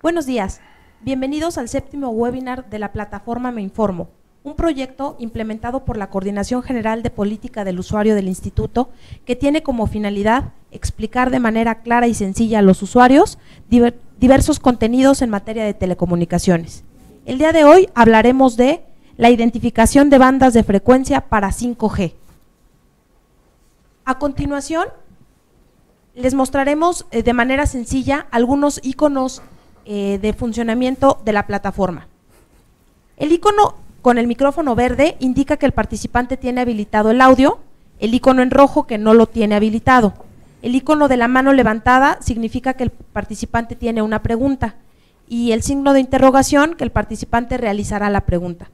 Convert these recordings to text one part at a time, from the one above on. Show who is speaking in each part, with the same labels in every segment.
Speaker 1: Buenos días, bienvenidos al séptimo webinar de la plataforma Me Informo, un proyecto implementado por la Coordinación General de Política del Usuario del Instituto que tiene como finalidad explicar de manera clara y sencilla a los usuarios diversos contenidos en materia de telecomunicaciones. El día de hoy hablaremos de la identificación de bandas de frecuencia para 5G. A continuación, les mostraremos de manera sencilla algunos iconos de funcionamiento de la plataforma. El icono con el micrófono verde indica que el participante tiene habilitado el audio, el icono en rojo que no lo tiene habilitado. El icono de la mano levantada significa que el participante tiene una pregunta y el signo de interrogación que el participante realizará la pregunta.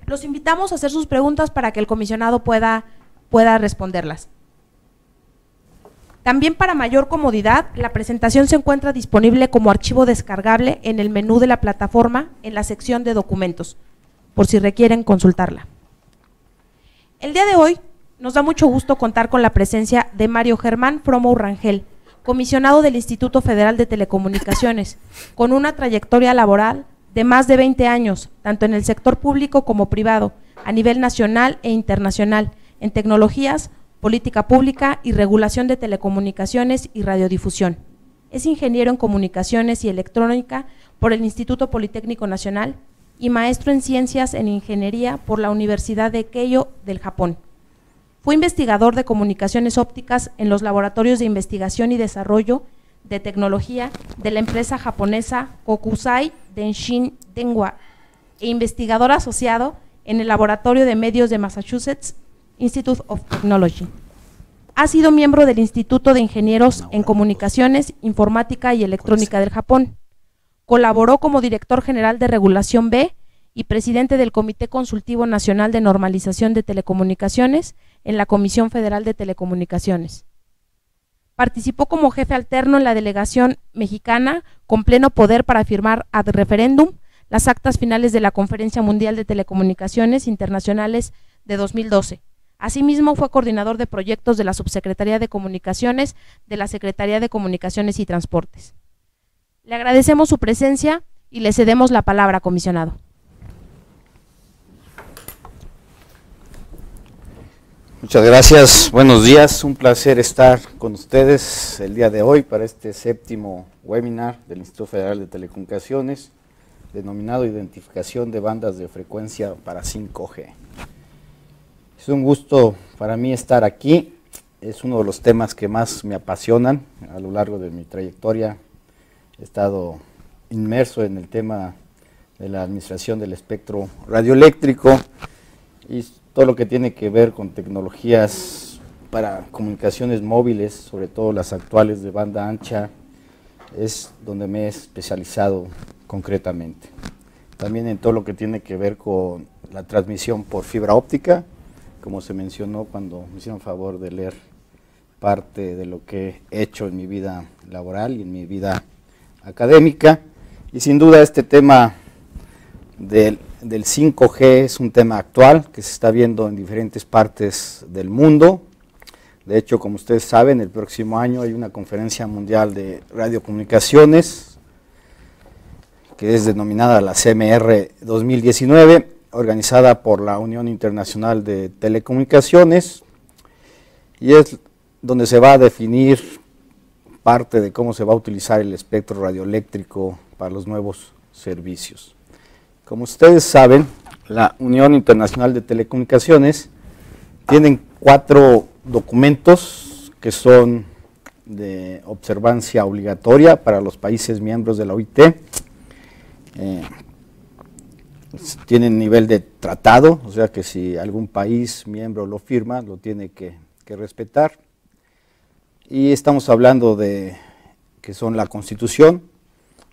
Speaker 1: Los invitamos a hacer sus preguntas para que el comisionado pueda responderlas. También para mayor comodidad, la presentación se encuentra disponible como archivo descargable en el menú de la plataforma en la sección de documentos, por si requieren consultarla. El día de hoy nos da mucho gusto contar con la presencia de Mario Germán Fromo Rangel, comisionado del Instituto Federal de Telecomunicaciones, con una trayectoria laboral de más de 20 años, tanto en el sector público como privado, a nivel nacional e internacional, en tecnologías, política pública y regulación de telecomunicaciones y radiodifusión. Es ingeniero en comunicaciones y electrónica por el Instituto Politécnico Nacional y maestro en ciencias en ingeniería por la Universidad de Keio del Japón. Fue investigador de comunicaciones ópticas en los laboratorios de investigación y desarrollo de tecnología de la empresa japonesa Kokusai Denshin Denwa e investigador asociado en el laboratorio de medios de Massachusetts Institute of Technology. Ha sido miembro del Instituto de Ingenieros en Comunicaciones, Informática y Electrónica del Japón. Colaboró como director general de Regulación B y presidente del Comité Consultivo Nacional de Normalización de Telecomunicaciones en la Comisión Federal de Telecomunicaciones. Participó como jefe alterno en la delegación mexicana con pleno poder para firmar ad referéndum las actas finales de la Conferencia Mundial de Telecomunicaciones Internacionales de 2012. Asimismo, fue coordinador de proyectos de la Subsecretaría de Comunicaciones de la Secretaría de Comunicaciones y Transportes. Le agradecemos su presencia y le cedemos la palabra, comisionado.
Speaker 2: Muchas gracias, buenos días, un placer estar con ustedes el día de hoy para este séptimo webinar del Instituto Federal de Telecomunicaciones, denominado Identificación de Bandas de Frecuencia para 5G. Es un gusto para mí estar aquí, es uno de los temas que más me apasionan a lo largo de mi trayectoria. He estado inmerso en el tema de la administración del espectro radioeléctrico y todo lo que tiene que ver con tecnologías para comunicaciones móviles, sobre todo las actuales de banda ancha, es donde me he especializado concretamente. También en todo lo que tiene que ver con la transmisión por fibra óptica, como se mencionó cuando me hicieron favor de leer parte de lo que he hecho en mi vida laboral y en mi vida académica. Y sin duda este tema del 5G es un tema actual que se está viendo en diferentes partes del mundo. De hecho, como ustedes saben, el próximo año hay una conferencia mundial de radiocomunicaciones que es denominada la CMR 2019, organizada por la Unión Internacional de Telecomunicaciones, y es donde se va a definir parte de cómo se va a utilizar el espectro radioeléctrico para los nuevos servicios. Como ustedes saben, la Unión Internacional de Telecomunicaciones tiene 4 documentos que son de observancia obligatoria para los países miembros de la OIT. Tienen nivel de tratado, o sea que si algún país miembro lo firma, lo tiene que respetar. Y estamos hablando de que son la Constitución,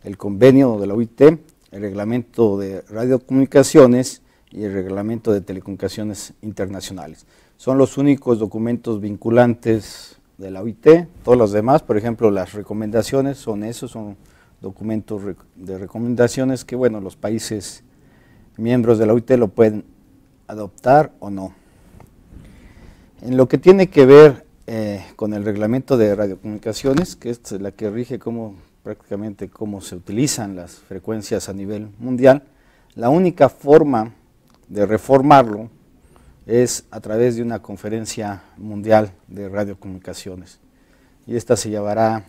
Speaker 2: el Convenio de la OIT, el Reglamento de Radiocomunicaciones y el Reglamento de Telecomunicaciones Internacionales. Son los únicos documentos vinculantes de la OIT. Todos los demás, por ejemplo, las recomendaciones son documentos de recomendaciones que, bueno, los países miembros de la OIT lo pueden adoptar o no. En lo que tiene que ver con el reglamento de radiocomunicaciones, que es la que rige cómo prácticamente cómo se utilizan las frecuencias a nivel mundial, la única forma de reformarlo es a través de una conferencia mundial de radiocomunicaciones. Y esta se llevará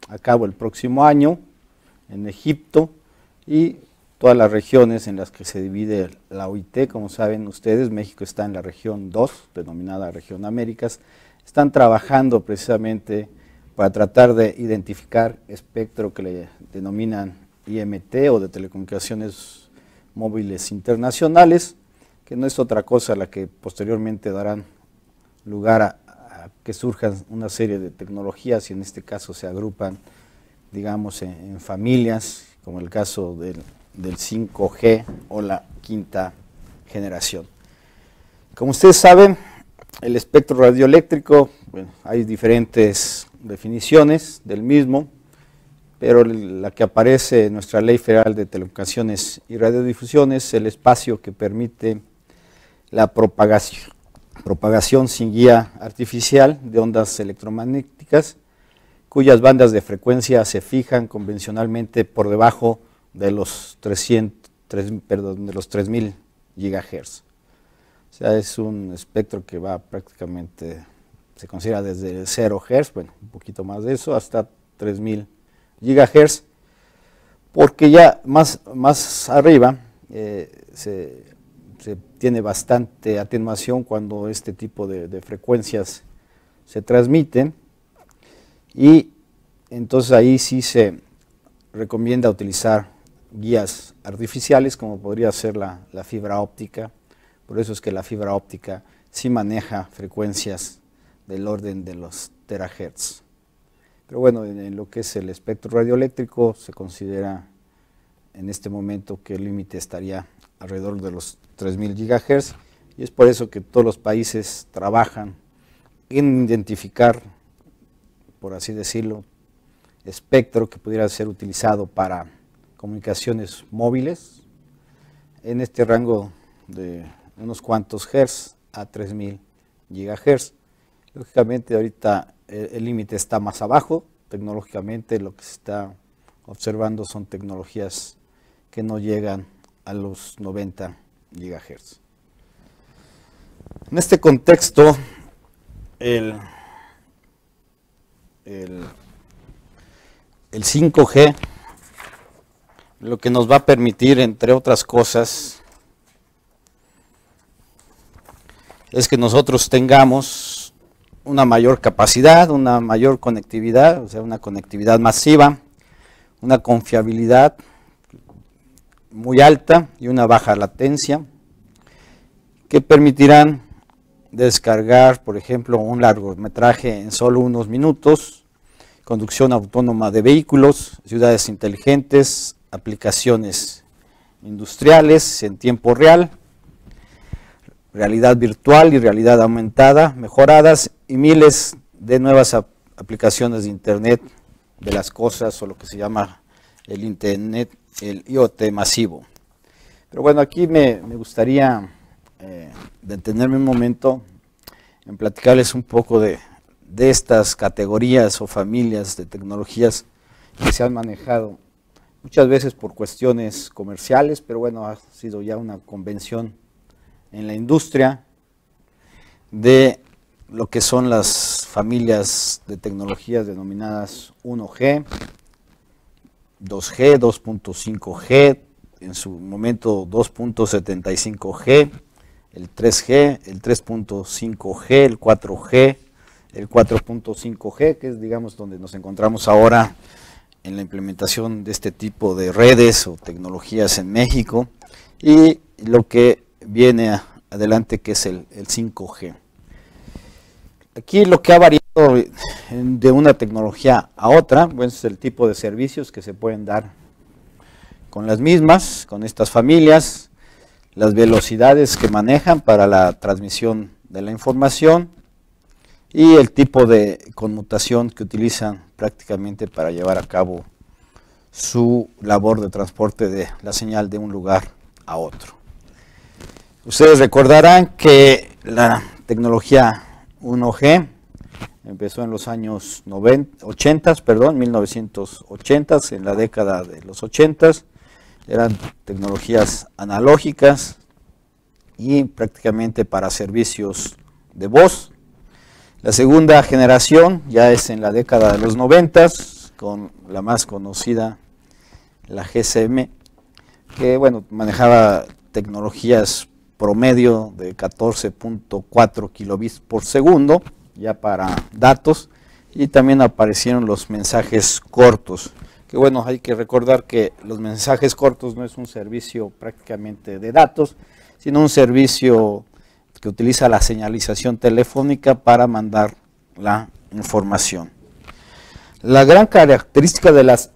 Speaker 2: a cabo el próximo año en Egipto, y todas las regiones en las que se divide la OIT, como saben ustedes, México está en la región 2, denominada Región Américas, están trabajando precisamente para tratar de identificar espectro que le denominan IMT o de telecomunicaciones móviles internacionales, que no es otra cosa la que posteriormente darán lugar a que surjan una serie de tecnologías, y en este caso se agrupan, digamos, en familias, como el caso del 5G o la quinta generación. Como ustedes saben, el espectro radioeléctrico, bueno, hay diferentes definiciones del mismo, pero la que aparece en nuestra Ley Federal de Telecomunicaciones y Radiodifusión es el espacio que permite la propagación sin guía artificial de ondas electromagnéticas, cuyas bandas de frecuencia se fijan convencionalmente por debajo de los 3000 GHz. O sea, es un espectro que va prácticamente, se considera desde 0 Hz, bueno, un poquito más de eso, hasta 3000 GHz, porque ya más arriba se tiene bastante atenuación cuando este tipo de frecuencias se transmiten, y entonces ahí sí se recomienda utilizar guías artificiales, como podría ser la fibra óptica. Por eso es que la fibra óptica sí maneja frecuencias del orden de los terahertz. Pero bueno, en lo que es el espectro radioeléctrico se considera en este momento que el límite estaría alrededor de los 3000 GHz, y es por eso que todos los países trabajan en identificar, por así decirlo, espectro que pudiera ser utilizado para comunicaciones móviles en este rango de unos cuantos hertz a 3000 GHz. Lógicamente ahorita el límite está más abajo, tecnológicamente lo que se está observando son tecnologías que no llegan a los 90 GHz. En este contexto, el 5G lo que nos va a permitir, entre otras cosas, es que nosotros tengamos una mayor capacidad, una mayor conectividad, o sea, una conectividad masiva, una confiabilidad muy alta y una baja latencia, que permitirán descargar, por ejemplo, un largometraje en solo unos minutos, conducción autónoma de vehículos, ciudades inteligentes, aplicaciones industriales en tiempo real, realidad virtual y realidad aumentada mejoradas, y miles de nuevas aplicaciones de Internet de las cosas, o lo que se llama el Internet, el IoT masivo. Pero bueno, aquí me gustaría detenerme un momento en platicarles un poco de estas categorías o familias de tecnologías que se han manejado muchas veces por cuestiones comerciales, pero bueno, ha sido ya una convención en la industria de lo que son las familias de tecnologías denominadas 1G, 2G, 2.5G, en su momento 2.75G, el 3G, el 3.5G, el 4G, el 4.5G, que es, digamos, donde nos encontramos ahora en la implementación de este tipo de redes o tecnologías en México, y lo que viene adelante, que es el 5G. Aquí lo que ha variado de una tecnología a otra, pues, es el tipo de servicios que se pueden dar con las mismas, con estas familias, las velocidades que manejan para la transmisión de la información y el tipo de conmutación que utilizan prácticamente para llevar a cabo su labor de transporte de la señal de un lugar a otro. Ustedes recordarán que la tecnología 1G empezó en los años 1980, en la década de los 80, eran tecnologías analógicas y prácticamente para servicios de voz. La segunda generación ya es en la década de los 90, con la más conocida, la GSM, que bueno, manejaba tecnologías promedio de 14.4 kilobits por segundo, ya para datos, y también aparecieron los mensajes cortos, que bueno, hay que recordar que los mensajes cortos no es un servicio prácticamente de datos, sino un servicio que utiliza la señalización telefónica para mandar la información. La gran característica de las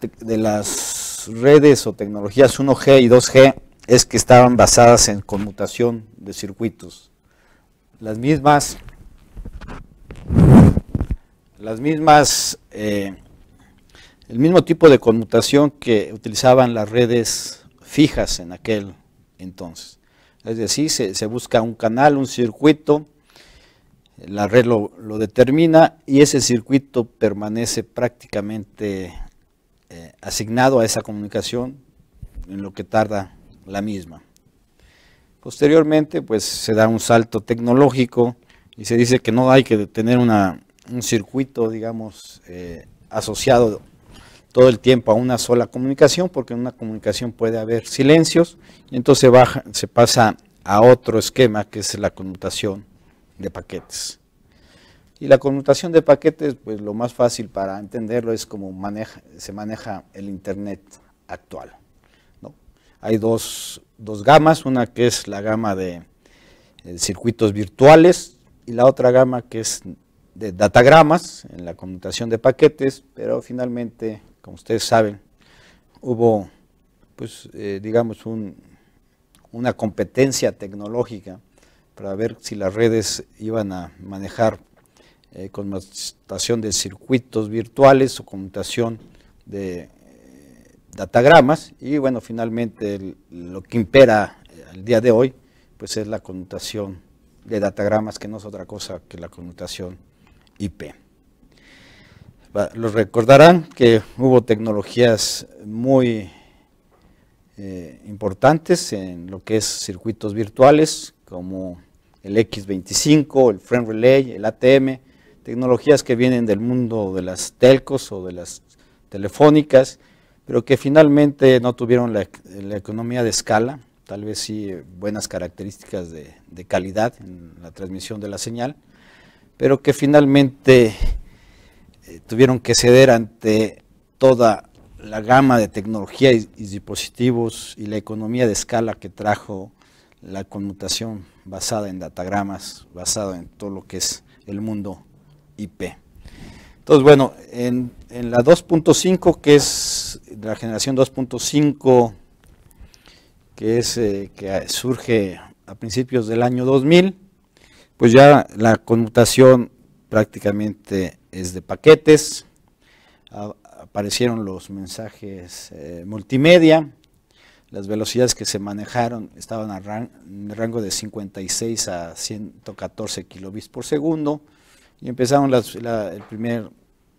Speaker 2: redes o tecnologías 1G y 2G es que estaban basadas en conmutación de circuitos. El mismo tipo de conmutación que utilizaban las redes fijas en aquel entonces. Es decir, se busca un canal, un circuito, la red lo determina y ese circuito permanece prácticamente asignado a esa comunicación en lo que tarda la misma. Posteriormente, pues se da un salto tecnológico y se dice que no hay que tener un circuito, digamos, asociado todo el tiempo a una sola comunicación, porque en una comunicación puede haber silencios, y entonces se pasa a otro esquema que es la conmutación de paquetes. Y la conmutación de paquetes, pues lo más fácil para entenderlo es cómo se maneja el Internet actual, ¿no? Hay dos gamas, una que es la gama de circuitos virtuales y la otra gama que es de datagramas en la conmutación de paquetes, pero finalmente, como ustedes saben, hubo, pues, digamos, una competencia tecnológica para ver si las redes iban a manejar conmutación de circuitos virtuales o conmutación de datagramas, y bueno, finalmente lo que impera al día de hoy, pues es la conmutación de datagramas, que no es otra cosa que la conmutación IP. Los recordarán que hubo tecnologías muy importantes en lo que es circuitos virtuales, como el X25, el Frame Relay, el ATM, tecnologías que vienen del mundo de las telcos o de las telefónicas, pero que finalmente no tuvieron la economía de escala, tal vez sí buenas características de calidad en la transmisión de la señal, pero que finalmente tuvieron que ceder ante toda la gama de tecnología y dispositivos y la economía de escala que trajo la conmutación basada en datagramas, basada en todo lo que es el mundo IP. Entonces, bueno, en la 2.5, que es la generación 2.5, que surge a principios del año 2000, pues ya la conmutación prácticamente es de paquetes, aparecieron los mensajes multimedia, las velocidades que se manejaron estaban en el rango de 56 a 114 kilobits por segundo, y empezaron el primer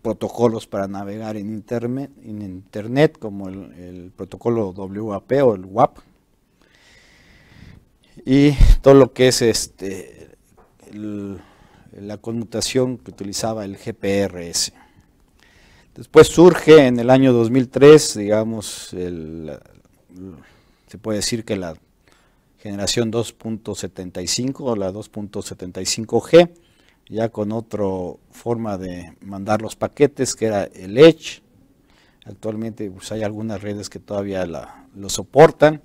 Speaker 2: protocolos para navegar en internet, como el protocolo WAP o el WAP, y todo lo que es la conmutación que utilizaba el GPRS. Después surge en el año 2003, digamos, se puede decir que la generación 2.75 o la 2.75G, ya con otra forma de mandar los paquetes, que era el Edge. Actualmente pues, hay algunas redes que todavía lo soportan,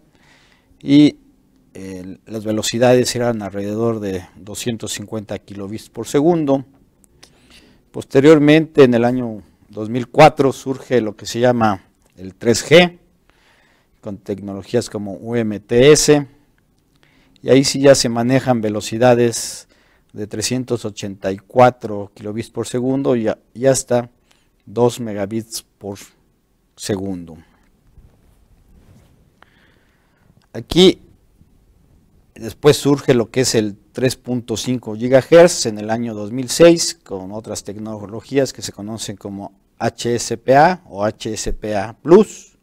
Speaker 2: y las velocidades eran alrededor de 250 kilobits por segundo. Posteriormente, en el año 2004, surge lo que se llama el 3G, con tecnologías como UMTS, y ahí sí ya se manejan velocidades de 384 kilobits por segundo y hasta 2 megabits por segundo. Aquí después surge lo que es el 3.5 GHz en el año 2006 con otras tecnologías que se conocen como HSPA o HSPA Plus,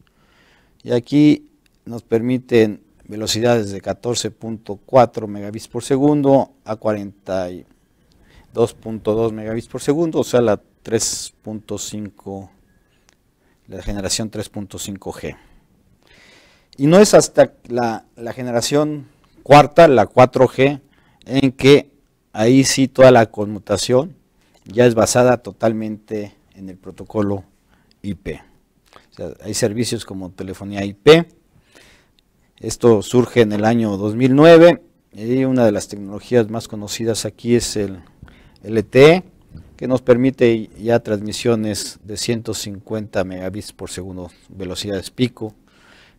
Speaker 2: y aquí nos permiten velocidades de 14.4 megabits por segundo a 42.2 megabits por segundo, o sea la 3.5, la generación 3.5G. Y no es hasta la generación cuarta, la 4G, en que ahí sí toda la conmutación ya es basada totalmente en el protocolo IP. O sea, hay servicios como telefonía IP. Esto surge en el año 2009 y una de las tecnologías más conocidas aquí es el LTE, que nos permite ya transmisiones de 150 megabits por segundo, velocidades pico,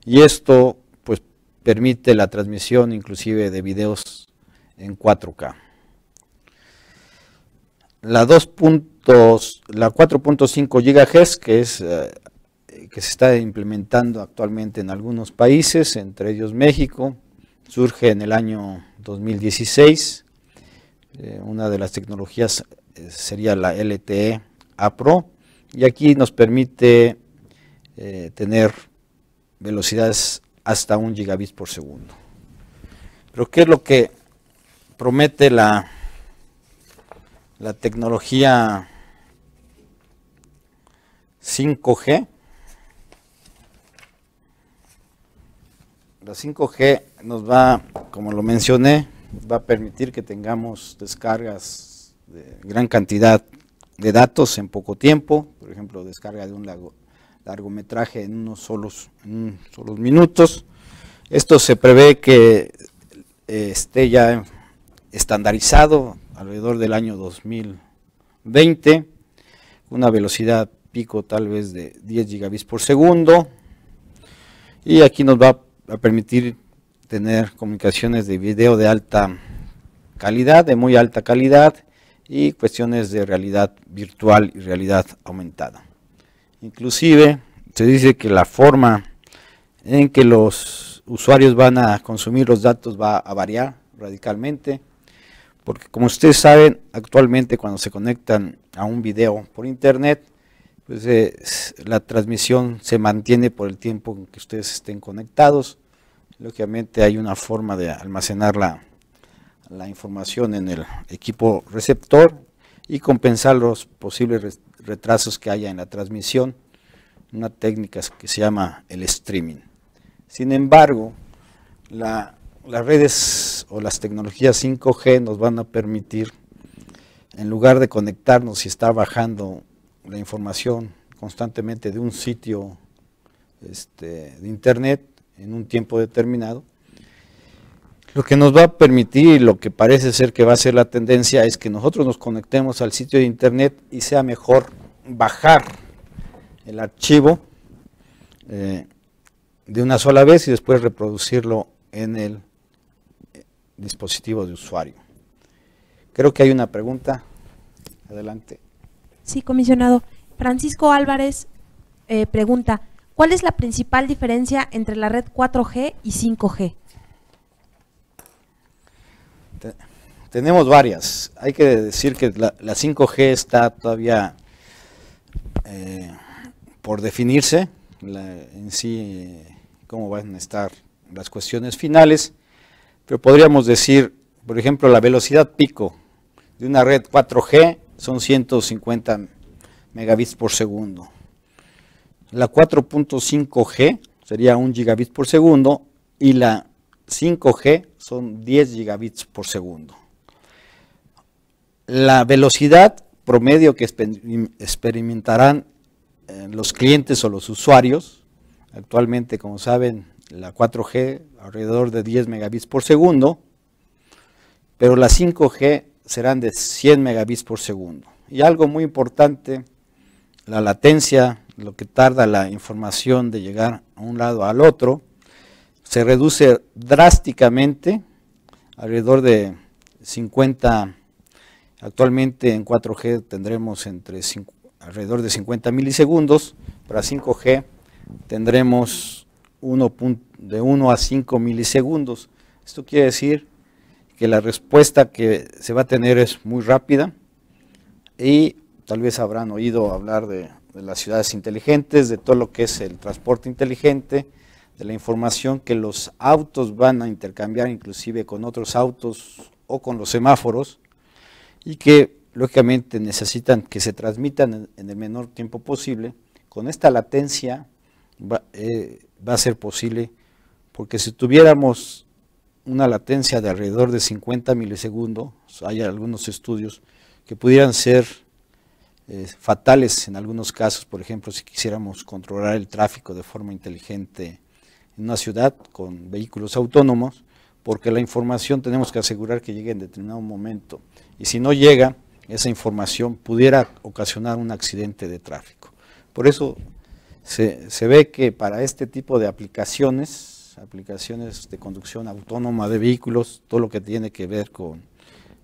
Speaker 2: y esto pues permite la transmisión inclusive de videos en 4K. La 4.5 GHz, que se está implementando actualmente en algunos países, entre ellos México, surge en el año 2016. Una de las tecnologías sería la LTE A Pro, y aquí nos permite tener velocidades hasta 1 gigabit por segundo. Pero ¿qué es lo que promete la tecnología 5G? La 5G nos va, como lo mencioné, va a permitir que tengamos descargas de gran cantidad de datos en poco tiempo, por ejemplo, descarga de un largometraje en unos solos minutos. Esto se prevé que esté ya estandarizado alrededor del año 2020, una velocidad pico tal vez de 10 gigabits por segundo, y aquí nos va a permitir tener comunicaciones de video de alta calidad, de muy alta calidad, y cuestiones de realidad virtual y realidad aumentada. Inclusive se dice que la forma en que los usuarios van a consumir los datos va a variar radicalmente, porque como ustedes saben, actualmente cuando se conectan a un video por internet, pues la transmisión se mantiene por el tiempo en que ustedes estén conectados. Lógicamente hay una forma de almacenar la información en el equipo receptor y compensar los posibles retrasos que haya en la transmisión, una técnica que se llama el streaming. Sin embargo, las redes o las tecnologías 5G nos van a permitir, en lugar de conectarnos y estar bajando la información constantemente de un sitio de internet en un tiempo determinado, lo que nos va a permitir, y lo que parece ser que va a ser la tendencia, es que nosotros nos conectemos al sitio de internet y sea mejor bajar el archivo de una sola vez y después reproducirlo en el dispositivo de usuario. Creo que hay una pregunta. Adelante.
Speaker 1: Sí, comisionado. Francisco Álvarez pregunta, ¿cuál es la principal diferencia entre la red 4G y 5G?
Speaker 2: Tenemos varias. Hay que decir que la 5G está todavía por definirse en sí, cómo van a estar las cuestiones finales, pero podríamos decir, por ejemplo, la velocidad pico de una red 4G son 150 megabits por segundo. La 4.5G sería 1 gigabit por segundo y la 5G son 10 gigabits por segundo. La velocidad promedio que experimentarán los clientes o los usuarios, actualmente, como saben, la 4G alrededor de 10 megabits por segundo, pero la 5G serán de 100 megabits por segundo. Y algo muy importante, la latencia, lo que tarda la información de llegar a un lado al otro, se reduce drásticamente, alrededor de 50, actualmente en 4G tendremos alrededor de 50 milisegundos, para 5G tendremos de 1 a 5 milisegundos. Esto quiere decir que la respuesta que se va a tener es muy rápida y tal vez habrán oído hablar de las ciudades inteligentes, de todo lo que es el transporte inteligente, de la información que los autos van a intercambiar inclusive con otros autos o con los semáforos y que lógicamente necesitan que se transmitan en el menor tiempo posible. Con esta latencia va a ser posible, porque si tuviéramos una latencia de alrededor de 50 milisegundos, hay algunos estudios que pudieran ser fatales en algunos casos, por ejemplo, si quisiéramos controlar el tráfico de forma inteligente en una ciudad con vehículos autónomos, porque la información tenemos que asegurar que llegue en determinado momento, y si no llega, esa información pudiera ocasionar un accidente de tráfico. Por eso se ve que para este tipo de aplicaciones de conducción autónoma de vehículos, todo lo que tiene que ver con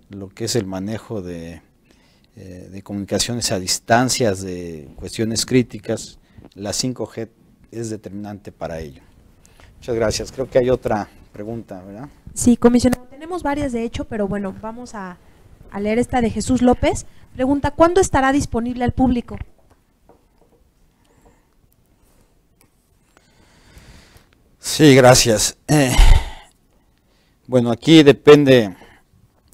Speaker 2: lo que es el manejo de comunicaciones a distancias, de cuestiones críticas, la 5G es determinante para ello. Muchas gracias. Creo que hay otra pregunta, ¿verdad?
Speaker 1: Sí, comisionado, tenemos varias de hecho, pero bueno, vamos a leer esta de Jesús López. Pregunta, ¿cuándo estará disponible al público?
Speaker 2: Sí, gracias. Bueno, aquí depende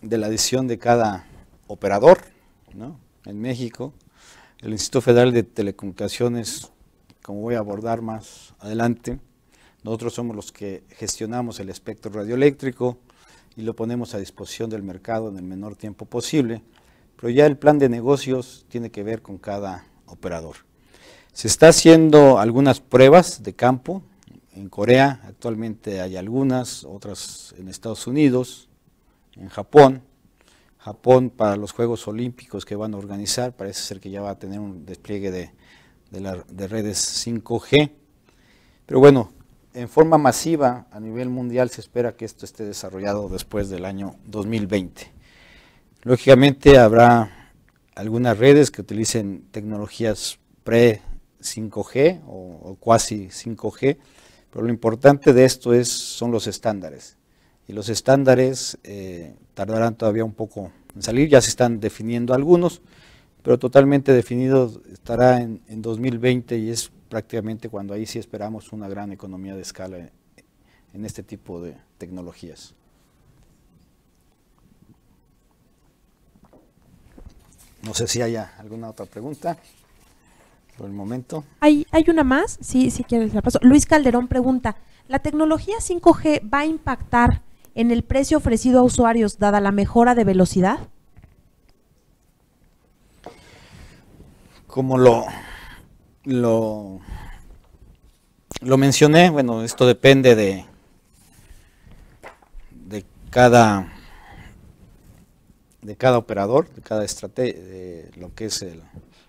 Speaker 2: de la decisión de cada operador, ¿no? En México, el Instituto Federal de Telecomunicaciones, como voy a abordar más adelante, nosotros somos los que gestionamos el espectro radioeléctrico y lo ponemos a disposición del mercado en el menor tiempo posible, pero ya el plan de negocios tiene que ver con cada operador. Se está haciendo algunas pruebas de campo. En Corea actualmente hay algunas, otras en Estados Unidos, en Japón. Japón para los Juegos Olímpicos que van a organizar, parece ser que ya va a tener un despliegue de redes 5G. Pero bueno, en forma masiva a nivel mundial se espera que esto esté desarrollado después del año 2020. Lógicamente habrá algunas redes que utilicen tecnologías pre-5G o cuasi 5G, pero lo importante de esto son los estándares. Y los estándares tardarán todavía un poco en salir, ya se están definiendo algunos, pero totalmente definido estará en 2020 y es prácticamente cuando ahí sí esperamos una gran economía de escala en este tipo de tecnologías. No sé si haya alguna otra pregunta por el momento.
Speaker 1: Hay una más, sí, si quieres la paso. Luis Calderón pregunta, ¿la tecnología 5G va a impactar en el precio ofrecido a usuarios dada la mejora de velocidad?
Speaker 2: Como lo mencioné, bueno, esto depende de cada operador, de cada estrategia, de lo que es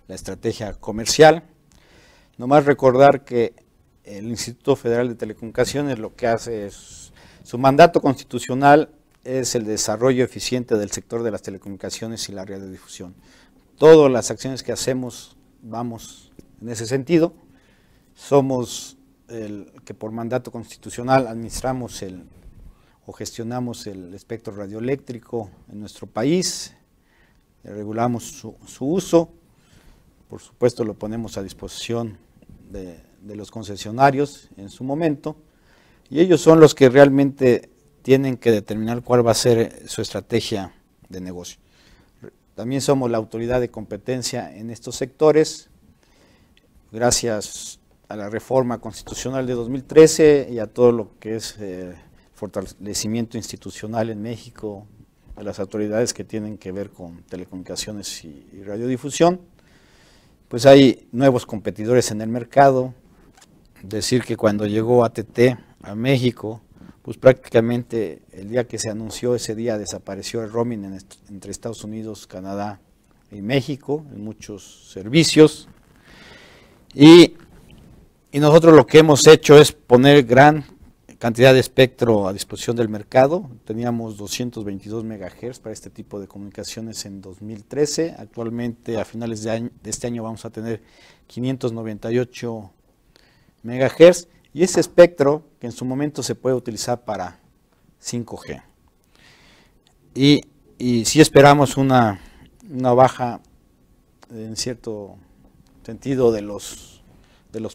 Speaker 2: la estrategia comercial. Nomás recordar que el Instituto Federal de Telecomunicaciones lo que hace es, su mandato constitucional es el desarrollo eficiente del sector de las telecomunicaciones y la radiodifusión. Todas las acciones que hacemos vamos en ese sentido. Somos el que por mandato constitucional administramos o gestionamos el espectro radioeléctrico en nuestro país, regulamos su uso, por supuesto lo ponemos a disposición de los concesionarios en su momento, y ellos son los que realmente tienen que determinar cuál va a ser su estrategia de negocio. También somos la autoridad de competencia en estos sectores, gracias a la reforma constitucional de 2013 y a todo lo que es fortalecimiento institucional en México de las autoridades que tienen que ver con telecomunicaciones y radiodifusión. Pues hay nuevos competidores en el mercado. Decir que cuando llegó AT&T a México, pues prácticamente el día que se anunció, ese día desapareció el roaming entre Estados Unidos, Canadá y México en muchos servicios. Y nosotros lo que hemos hecho es poner gran cantidad de espectro a disposición del mercado. Teníamos 222 MHz para este tipo de comunicaciones en 2013. Actualmente a finales de este año vamos a tener 598 MHz y ese espectro que en su momento se puede utilizar para 5G. y sí esperamos una baja en cierto sentido de los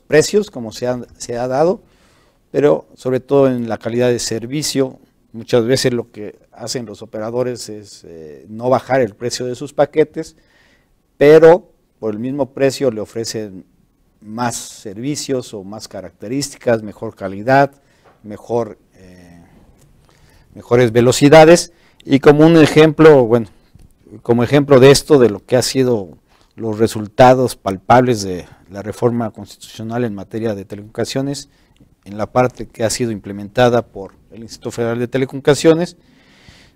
Speaker 2: precios, como se ha dado, pero sobre todo en la calidad de servicio. Muchas veces lo que hacen los operadores es no bajar el precio de sus paquetes, pero por el mismo precio le ofrecen más servicios o más características, mejor calidad, mejores velocidades. Y como un ejemplo, bueno, como ejemplo de esto, de lo que ha sido los resultados palpables de la reforma constitucional en materia de telecomunicaciones, en la parte que ha sido implementada por el Instituto Federal de Telecomunicaciones,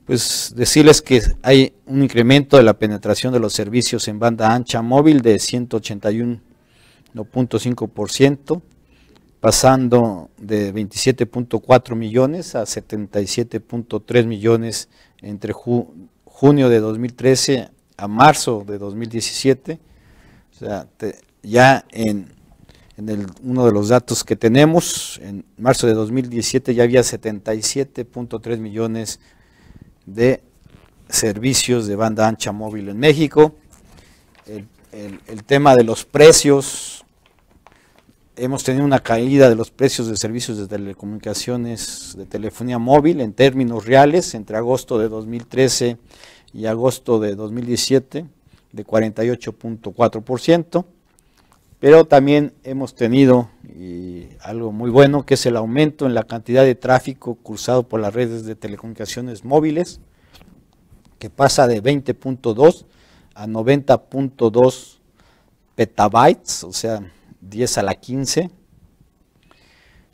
Speaker 2: pues decirles que hay un incremento de la penetración de los servicios en banda ancha móvil de 181.5%, pasando de 27.4 millones a 77.3 millones entre junio de 2013 a marzo de 2017. O sea, ya en uno de los datos que tenemos, en marzo de 2017 ya había 77.3 millones de servicios de banda ancha móvil en México. El tema de los precios, hemos tenido una caída de los precios de servicios de telecomunicaciones, de telefonía móvil en términos reales entre agosto de 2013 y agosto de 2017 de 48.4%, pero también hemos tenido algo muy bueno, que es el aumento en la cantidad de tráfico cruzado por las redes de telecomunicaciones móviles, que pasa de 20.2 a 90.2 petabytes, o sea, 10 a la 15,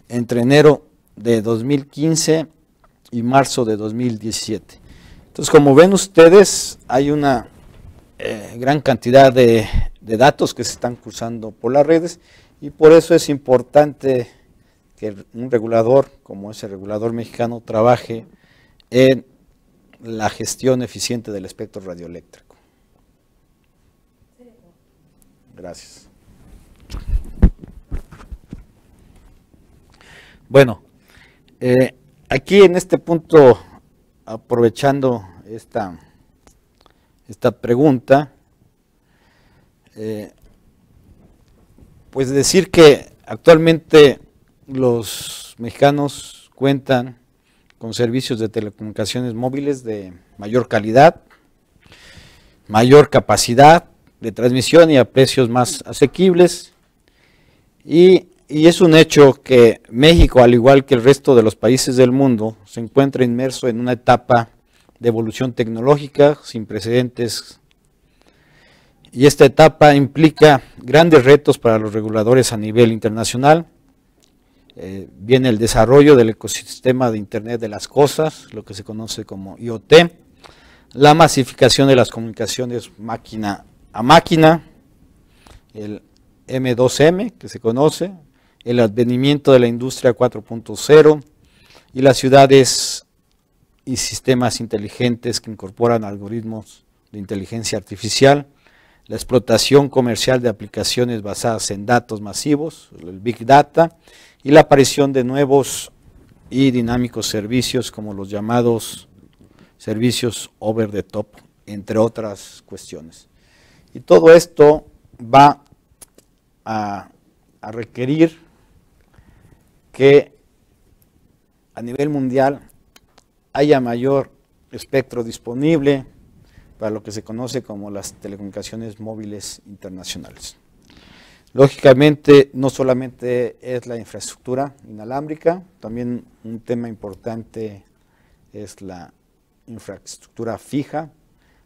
Speaker 2: entre enero de 2015 y marzo de 2017. Entonces, como ven ustedes, hay una gran cantidad de datos que se están cruzando por las redes, y por eso es importante que un regulador, como es el regulador mexicano, trabaje en la gestión eficiente del espectro radioeléctrico. Gracias. Bueno, aquí en este punto, aprovechando esta pregunta, pues decir que actualmente los mexicanos cuentan con servicios de telecomunicaciones móviles de mayor calidad, mayor capacidad de transmisión y a precios más asequibles, y es un hecho que México, al igual que el resto de los países del mundo, se encuentra inmerso en una etapa de evolución tecnológica sin precedentes, y esta etapa implica grandes retos para los reguladores a nivel internacional. Viene el desarrollo del ecosistema de Internet de las cosas, lo que se conoce como IoT, la masificación de las comunicaciones máquina a máquina, el M2M que se conoce, el advenimiento de la industria 4.0 y las ciudades y sistemas inteligentes que incorporan algoritmos de inteligencia artificial, la explotación comercial de aplicaciones basadas en datos masivos, el Big Data, y la aparición de nuevos y dinámicos servicios como los llamados servicios over the top, entre otras cuestiones. Y todo esto va a requerir que a nivel mundial haya mayor espectro disponible para lo que se conoce como las telecomunicaciones móviles internacionales. Lógicamente, no solamente es la infraestructura inalámbrica, también un tema importante es la infraestructura fija,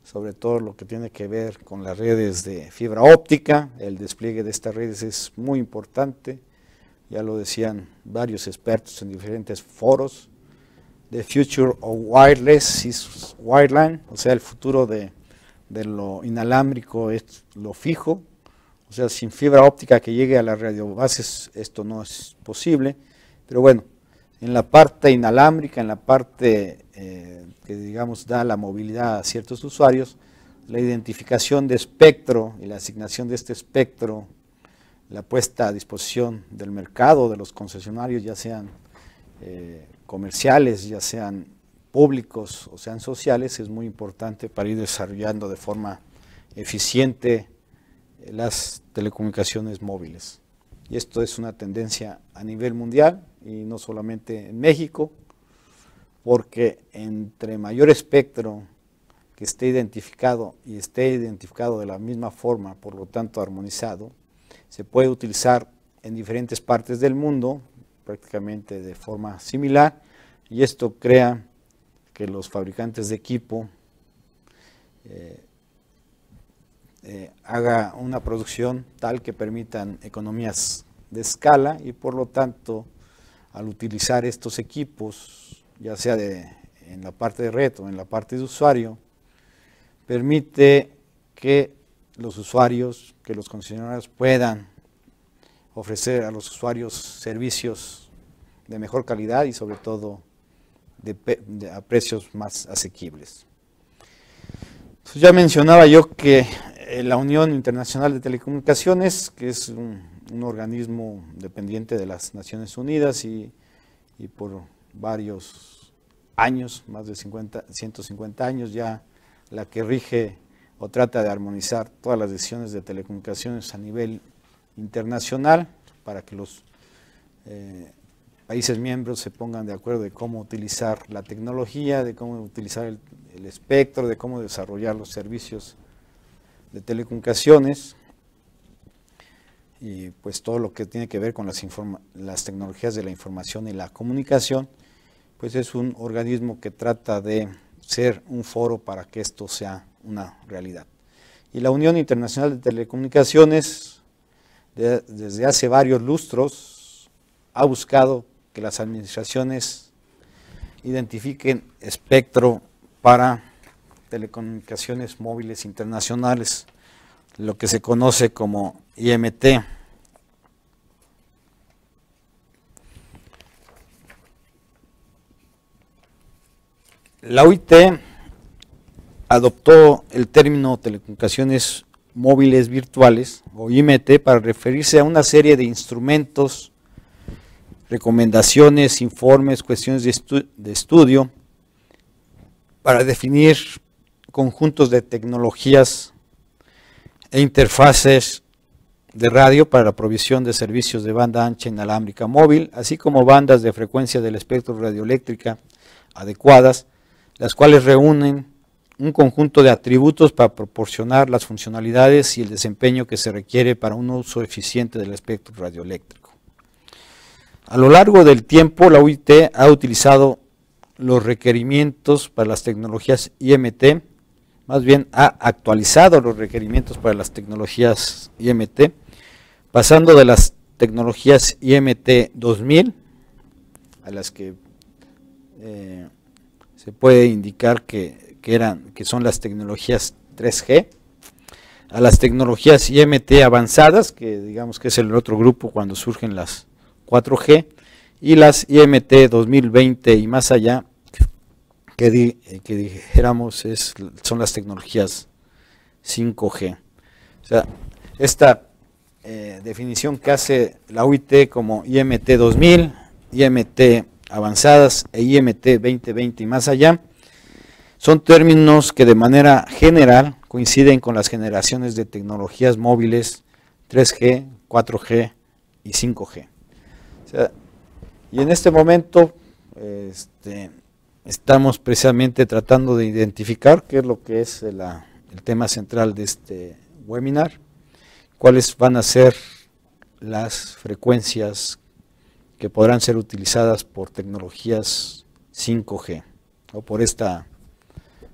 Speaker 2: sobre todo lo que tiene que ver con las redes de fibra óptica. El despliegue de estas redes es muy importante, ya lo decían varios expertos en diferentes foros. The future of wireless is wireline, o sea, el futuro de lo inalámbrico es lo fijo. O sea, sin fibra óptica que llegue a las radiobases esto no es posible, pero bueno, en la parte inalámbrica, en la parte que digamos da la movilidad a ciertos usuarios, la identificación de espectro y la asignación de este espectro, la puesta a disposición del mercado, de los concesionarios, ya sean comerciales, ya sean públicos o sean sociales, es muy importante para ir desarrollando de forma eficiente las telecomunicaciones móviles. Y esto es una tendencia a nivel mundial y no solamente en México, porque entre mayor espectro que esté identificado y esté identificado de la misma forma, por lo tanto armonizado, se puede utilizar en diferentes partes del mundo, prácticamente de forma similar, y esto crea que los fabricantes de equipo haga una producción tal que permitan economías de escala y por lo tanto al utilizar estos equipos, ya sea en la parte de red o en la parte de usuario, permite que los usuarios, que los concesionarios puedan ofrecer a los usuarios servicios de mejor calidad y sobre todo a precios más asequibles. Entonces, ya mencionaba yo que la Unión Internacional de Telecomunicaciones, que es un organismo dependiente de las Naciones Unidas y por varios años, más de 150 años ya, la que rige o trata de armonizar todas las decisiones de telecomunicaciones a nivel internacional para que los países miembros se pongan de acuerdo de cómo utilizar la tecnología, de cómo utilizar el espectro, de cómo desarrollar los servicios de telecomunicaciones y pues todo lo que tiene que ver con las tecnologías de la información y la comunicación, pues es un organismo que trata de ser un foro para que esto sea una realidad. Y la Unión Internacional de Telecomunicaciones desde hace varios lustros ha buscado que las administraciones identifiquen espectro para telecomunicaciones móviles internacionales, lo que se conoce como IMT. La OIT adoptó el término telecomunicaciones móviles virtuales o IMT para referirse a una serie de instrumentos, recomendaciones, informes, cuestiones de estudio para definir conjuntos de tecnologías e interfaces de radio para la provisión de servicios de banda ancha inalámbrica móvil, así como bandas de frecuencia del espectro radioeléctrica adecuadas, las cuales reúnen un conjunto de atributos para proporcionar las funcionalidades y el desempeño que se requiere para un uso eficiente del espectro radioeléctrico. A lo largo del tiempo, la UIT ha utilizado los requerimientos para las tecnologías IMT, más bien ha actualizado los requerimientos para las tecnologías IMT, pasando de las tecnologías IMT 2000, a las que se puede indicar que son las tecnologías 3G, a las tecnologías IMT avanzadas, que digamos que es el otro grupo cuando surgen las 4G, y las IMT 2020 y más allá, que dijéramos son las tecnologías 5G. O sea, esta definición que hace la UIT como IMT 2000, IMT avanzadas e IMT 2020 y más allá, son términos que de manera general coinciden con las generaciones de tecnologías móviles 3G, 4G y 5G. O sea, y en este momento estamos precisamente tratando de identificar qué es lo que es el tema central de este webinar, cuáles van a ser las frecuencias que podrán ser utilizadas por tecnologías 5G o por esta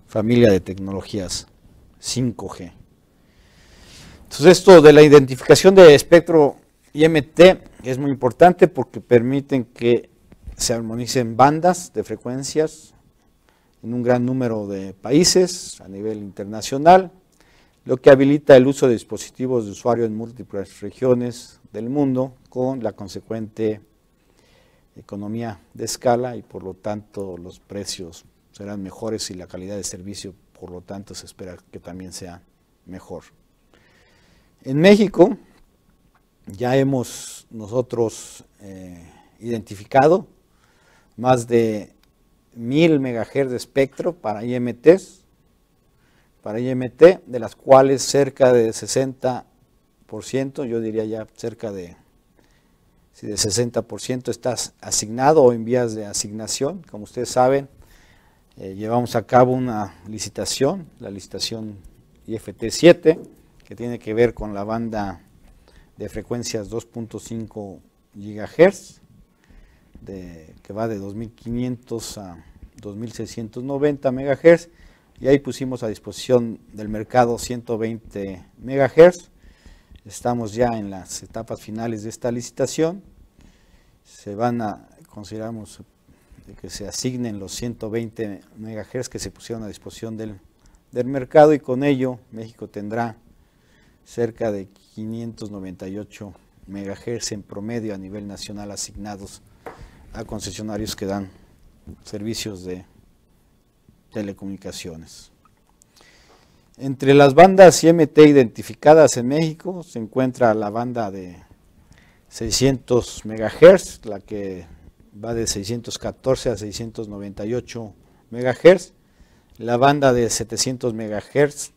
Speaker 2: familia de tecnologías 5G. Entonces esto de la identificación de espectro IMT es muy importante porque permiten que se armonicen bandas de frecuencias en un gran número de países a nivel internacional, lo que habilita el uso de dispositivos de usuario en múltiples regiones del mundo con la consecuente economía de escala y por lo tanto los precios serán mejores y la calidad de servicio por lo tanto se espera que también sea mejor. En México ya hemos nosotros identificado más de 1000 MHz de espectro para IMT, de las cuales cerca de 60%, yo diría ya cerca de 60% está asignado o en vías de asignación. Como ustedes saben, llevamos a cabo una licitación, la licitación IFT7, que tiene que ver con la banda de frecuencias 2.5 GHz, que va de 2500 a 2690 MHz, y ahí pusimos a disposición del mercado 120 MHz. Estamos ya en las etapas finales de esta licitación. Consideramos que se asignen los 120 MHz que se pusieron a disposición del mercado, y con ello México tendrá cerca de 598 MHz en promedio a nivel nacional asignados a concesionarios que dan servicios de telecomunicaciones. Entre las bandas IMT identificadas en México se encuentra la banda de 600 MHz, la que va de 614 a 698 MHz, la banda de 700 MHz,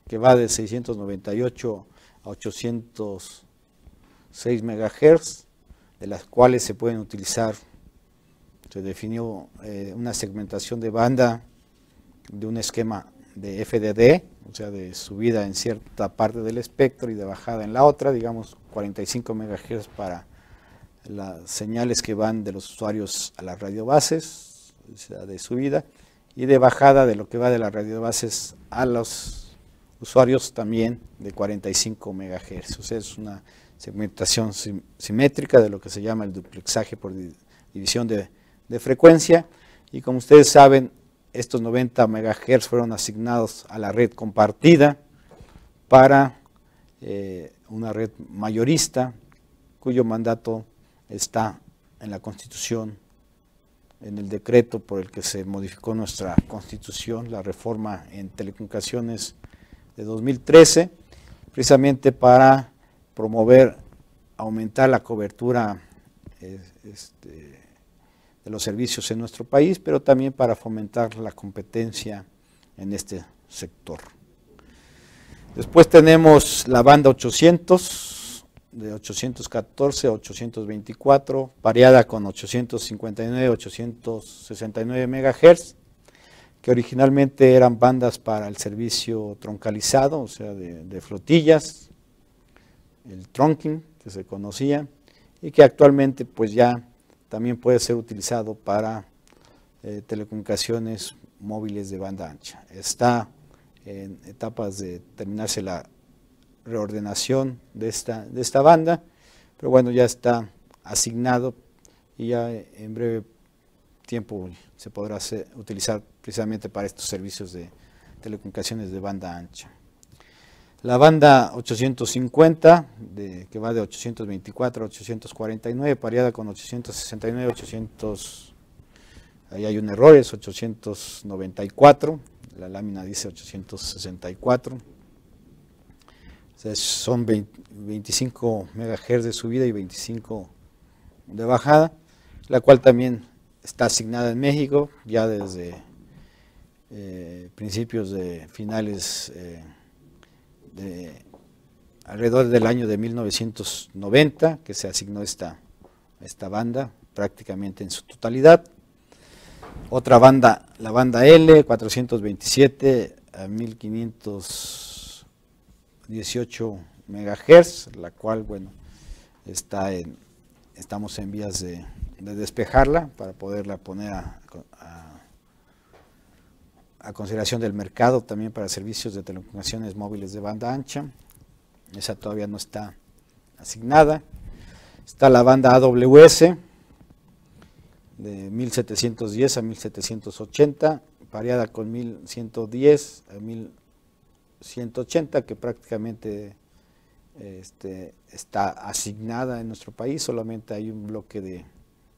Speaker 2: que va de 698 a 806 MHz, de las cuales se pueden utilizar, se definió una segmentación de banda de un esquema de FDD, o sea, de subida en cierta parte del espectro y de bajada en la otra, digamos 45 MHz para las señales que van de los usuarios a las radiobases, o sea, de subida, y de bajada de lo que va de las radiobases a los usuarios también de 45 MHz. O sea, es una segmentación simétrica de lo que se llama el duplexaje por división de frecuencia, y como ustedes saben, estos 90 MHz fueron asignados a la red compartida para una red mayorista, cuyo mandato está en la Constitución, en el decreto por el que se modificó nuestra Constitución, la reforma en telecomunicaciones de 2013, precisamente para promover, aumentar la cobertura de los servicios en nuestro país, pero también para fomentar la competencia en este sector. Después tenemos la banda 800, de 814 a 824, pareada con 859, 869 MHz, que originalmente eran bandas para el servicio troncalizado, o sea, de flotillas, el trunking que se conocía, y que actualmente pues ya también puede ser utilizado para telecomunicaciones móviles de banda ancha. Está en etapas de terminarse la reordenación de esta banda, pero bueno, ya está asignado y ya en breve tiempo se podrá utilizar precisamente para estos servicios de telecomunicaciones de banda ancha. La banda 850, que va de 824 a 849, pareada con 869, ahí hay un error, es 894, la lámina dice 864. O sea, son 25 MHz de subida y 25 de bajada, la cual también está asignada en México, ya desde principios de finales alrededor del año de 1990, que se asignó esta banda prácticamente en su totalidad. Otra banda, la banda L, 427 a 1518 MHz, la cual, bueno, estamos en vías de despejarla para poderla poner a consideración del mercado también para servicios de telecomunicaciones móviles de banda ancha. Esa todavía no está asignada. Está la banda AWS de 1710 a 1780, pareada con 1110 a 1180, que prácticamente está asignada en nuestro país. Solamente hay un bloque de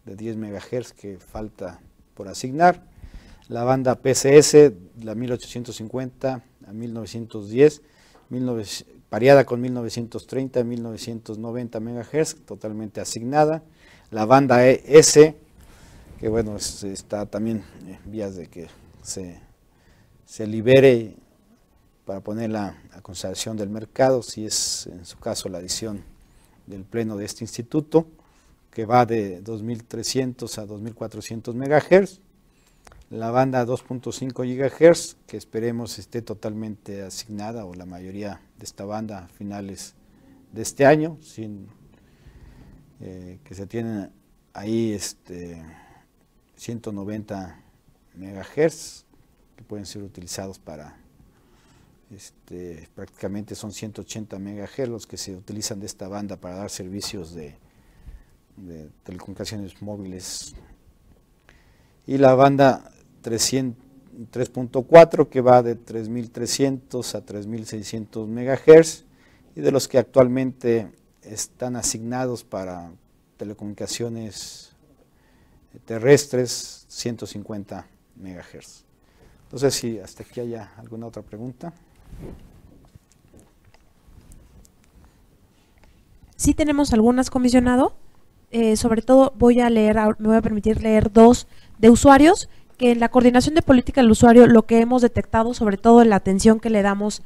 Speaker 2: 10 MHz que falta por asignar. La banda PCS, la 1850 a 1910, pareada con 1930 a 1990 MHz, totalmente asignada. La banda ES, que bueno, está también en vías de que se libere para ponerla a consideración del mercado, si es en su caso la decisión del pleno de este instituto, que va de 2300 a 2400 MHz, la banda 2.5 GHz, que esperemos esté totalmente asignada, o la mayoría de esta banda a finales de este año, sin que se tienen ahí 190 MHz, que pueden ser utilizados para, prácticamente son 180 MHz los que se utilizan de esta banda para dar servicios de telecomunicaciones móviles, y la banda 3.4 que va de 3300 a 3600 MHz, y de los que actualmente están asignados para telecomunicaciones terrestres 150 MHz. Entonces, si hasta aquí haya alguna otra pregunta.
Speaker 1: Sí tenemos algunas, comisionado. Sobre todo me voy a permitir leer dos de usuarios, que en la coordinación de política del usuario lo que hemos detectado, sobre todo en la atención que le damos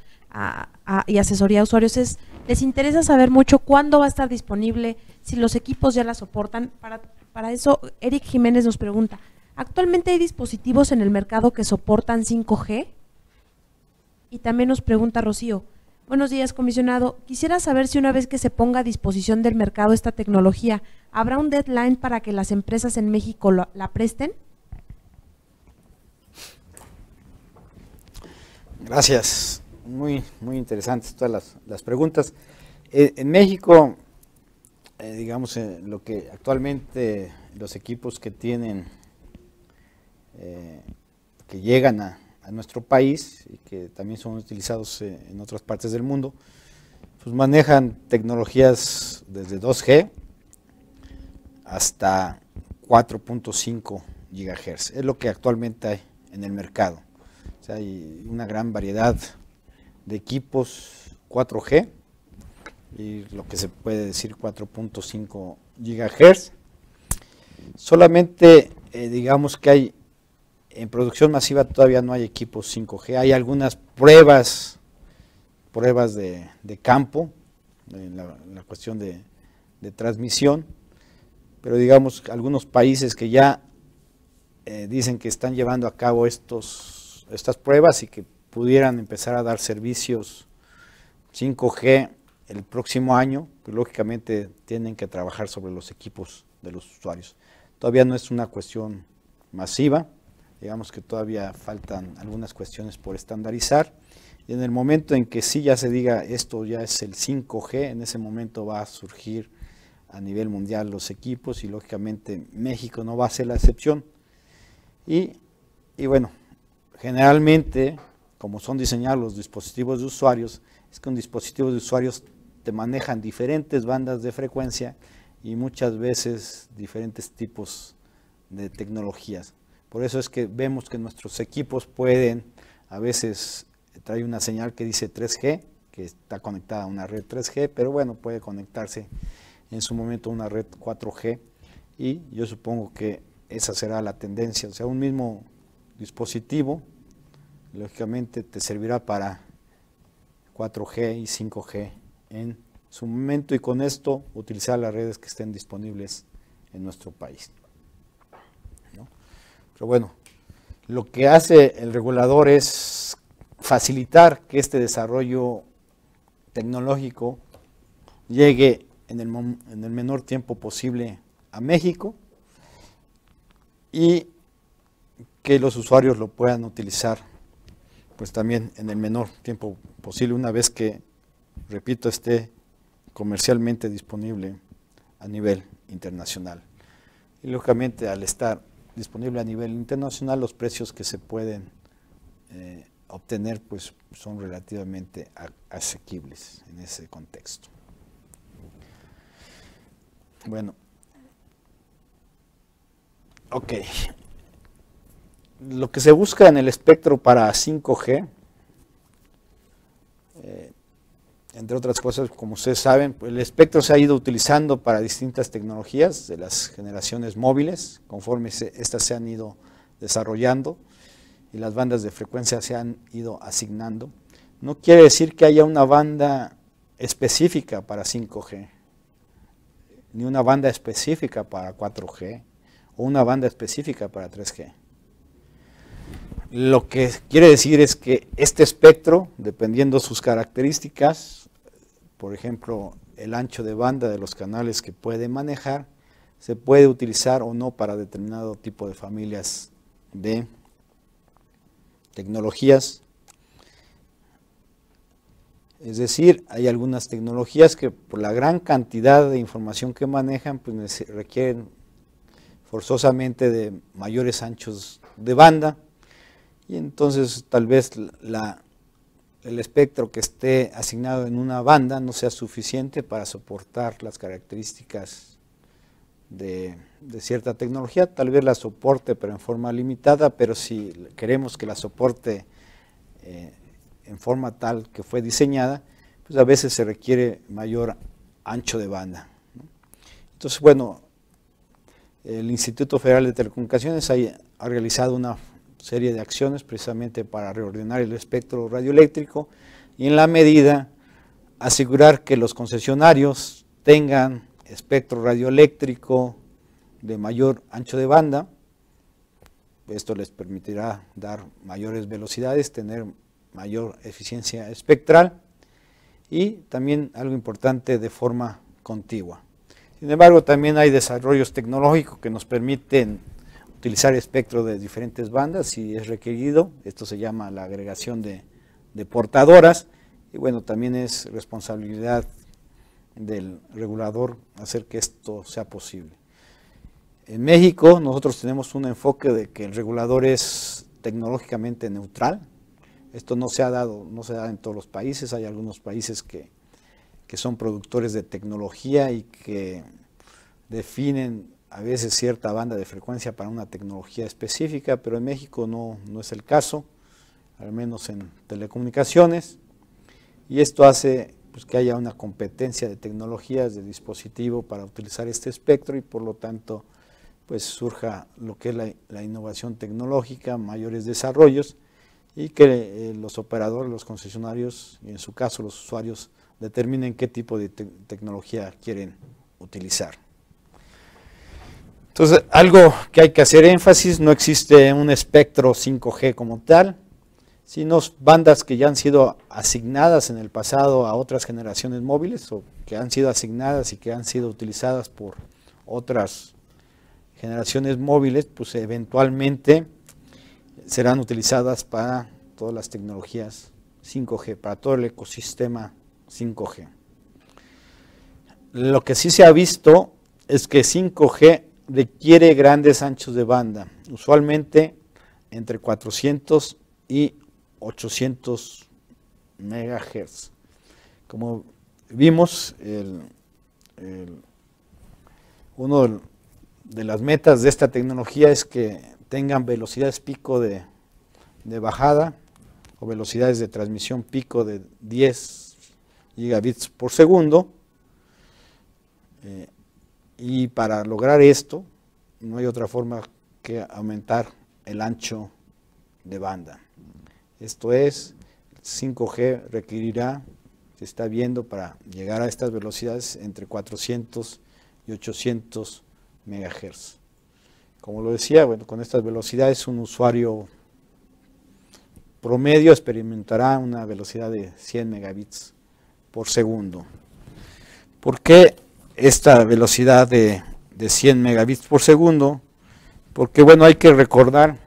Speaker 1: y asesoría a usuarios, les interesa saber mucho cuándo va a estar disponible, si los equipos ya la soportan. Para eso, Eric Jiménez nos pregunta, ¿actualmente hay dispositivos en el mercado que soportan 5G? Y también nos pregunta Rocío, buenos días, comisionado, quisiera saber si una vez que se ponga a disposición del mercado esta tecnología, ¿habrá un deadline para que las empresas en México la presten?
Speaker 2: Gracias, muy interesantes todas las preguntas. En México, digamos, lo que actualmente los equipos que tienen, que llegan a nuestro país y que también son utilizados en otras partes del mundo, pues manejan tecnologías desde 2G hasta 4.5 GHz, es lo que actualmente hay en el mercado. O sea, hay una gran variedad de equipos 4G y lo que se puede decir 4.5 GHz. Solamente digamos que hay en producción masiva, todavía no hay equipos 5G, hay algunas pruebas de campo en la cuestión de transmisión, pero digamos algunos países que ya dicen que están llevando a cabo estas pruebas y que pudieran empezar a dar servicios 5G el próximo año, que lógicamente tienen que trabajar sobre los equipos de los usuarios. Todavía no es una cuestión masiva, digamos que todavía faltan algunas cuestiones por estandarizar, y en el momento en que sí ya se diga esto ya es el 5G, en ese momento va a surgir a nivel mundial los equipos, y lógicamente México no va a ser la excepción. Y bueno, generalmente, como son diseñados los dispositivos de usuarios, es que un dispositivo de usuarios te manejan diferentes bandas de frecuencia y muchas veces diferentes tipos de tecnologías. Por eso es que vemos que nuestros equipos pueden, a veces trae una señal que dice 3G, que está conectada a una red 3G, pero bueno, puede conectarse en su momento a una red 4G, y yo supongo que esa será la tendencia. O sea, un mismo dispositivo, lógicamente te servirá para 4G y 5G en su momento, y con esto utilizar las redes que estén disponibles en nuestro país, ¿no? Pero bueno, lo que hace el regulador es facilitar que este desarrollo tecnológico llegue en el menor tiempo posible a México, y que los usuarios lo puedan utilizar pues también en el menor tiempo posible, una vez que, repito, esté comercialmente disponible a nivel internacional. Y lógicamente, al estar disponible a nivel internacional, los precios que se pueden obtener pues son relativamente asequibles en ese contexto. Bueno, ok. Lo que se busca en el espectro para 5G entre otras cosas, como ustedes saben, pues el espectro se ha ido utilizando para distintas tecnologías de las generaciones móviles, conforme estas se han ido desarrollando y las bandas de frecuencia se han ido asignando. No quiere decir que haya una banda específica para 5G, ni una banda específica para 4G, o una banda específica para 3G. Lo que quiere decir es que este espectro, dependiendo sus características, por ejemplo, el ancho de banda de los canales que puede manejar, se puede utilizar o no para determinado tipo de familias de tecnologías. Es decir, hay algunas tecnologías que por la gran cantidad de información que manejan, pues requieren forzosamente de mayores anchos de banda, y entonces tal vez el espectro que esté asignado en una banda no sea suficiente para soportar las características de cierta tecnología. Tal vez la soporte, pero en forma limitada, pero si queremos que la soporte en forma tal que fue diseñada, pues a veces se requiere mayor ancho de banda, ¿no? Entonces, bueno, el Instituto Federal de Telecomunicaciones ha realizado una serie de acciones precisamente para reordenar el espectro radioeléctrico y en la medida asegurar que los concesionarios tengan espectro radioeléctrico de mayor ancho de banda. Esto les permitirá dar mayores velocidades, tener mayor eficiencia espectral y también algo importante, de forma contigua. Sin embargo, también hay desarrollos tecnológicos que nos permiten utilizar espectro de diferentes bandas si es requerido. Esto se llama la agregación de portadoras, y bueno, también es responsabilidad del regulador hacer que esto sea posible. En México nosotros tenemos un enfoque de que el regulador es tecnológicamente neutral. Esto no se da en todos los países. Hay algunos países que son productores de tecnología y que definen a veces cierta banda de frecuencia para una tecnología específica, pero en México no es el caso, al menos en telecomunicaciones, y esto hace pues que haya una competencia de tecnologías de dispositivo para utilizar este espectro, y por lo tanto pues surja lo que es la innovación tecnológica, mayores desarrollos, y que los operadores, los concesionarios, y en su caso los usuarios, determinen qué tipo de tecnología quieren utilizar. Entonces, algo que hay que hacer énfasis: no existe un espectro 5G como tal, sino bandas que ya han sido asignadas en el pasado a otras generaciones móviles, o que han sido asignadas y que han sido utilizadas por otras generaciones móviles, pues eventualmente serán utilizadas para todas las tecnologías 5G, para todo el ecosistema 5G. Lo que sí se ha visto es que 5G requiere grandes anchos de banda, usualmente entre 400 y 800 MHz. Como vimos, uno de las metas de esta tecnología es que tengan velocidades pico de bajada, o velocidades de transmisión pico de 10 gigabits por segundo, y para lograr esto no hay otra forma que aumentar el ancho de banda. Esto es, 5G requerirá, se está viendo, para llegar a estas velocidades entre 400 y 800 MHz. Como lo decía, bueno, con estas velocidades un usuario promedio experimentará una velocidad de 100 megabits por segundo. ¿Por qué esta velocidad de 100 megabits por segundo? Porque, bueno, hay que recordar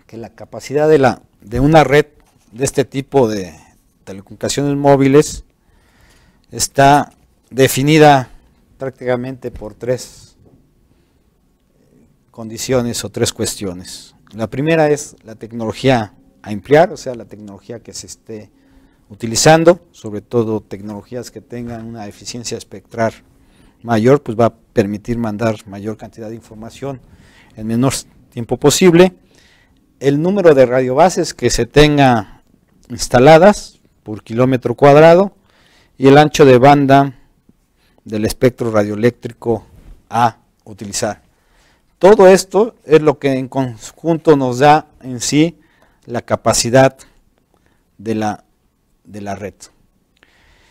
Speaker 2: que la capacidad de una red de este tipo de telecomunicaciones móviles está definida prácticamente por tres condiciones o tres cuestiones. La primera es la tecnología a emplear, o sea, la tecnología que se esté utilizando, sobre todo tecnologías que tengan una eficiencia espectral mayor, pues va a permitir mandar mayor cantidad de información en menor tiempo posible. El número de radiobases que se tenga instaladas por kilómetro cuadrado, y el ancho de banda del espectro radioeléctrico a utilizar. Todo esto es lo que en conjunto nos da en sí la capacidad de la red.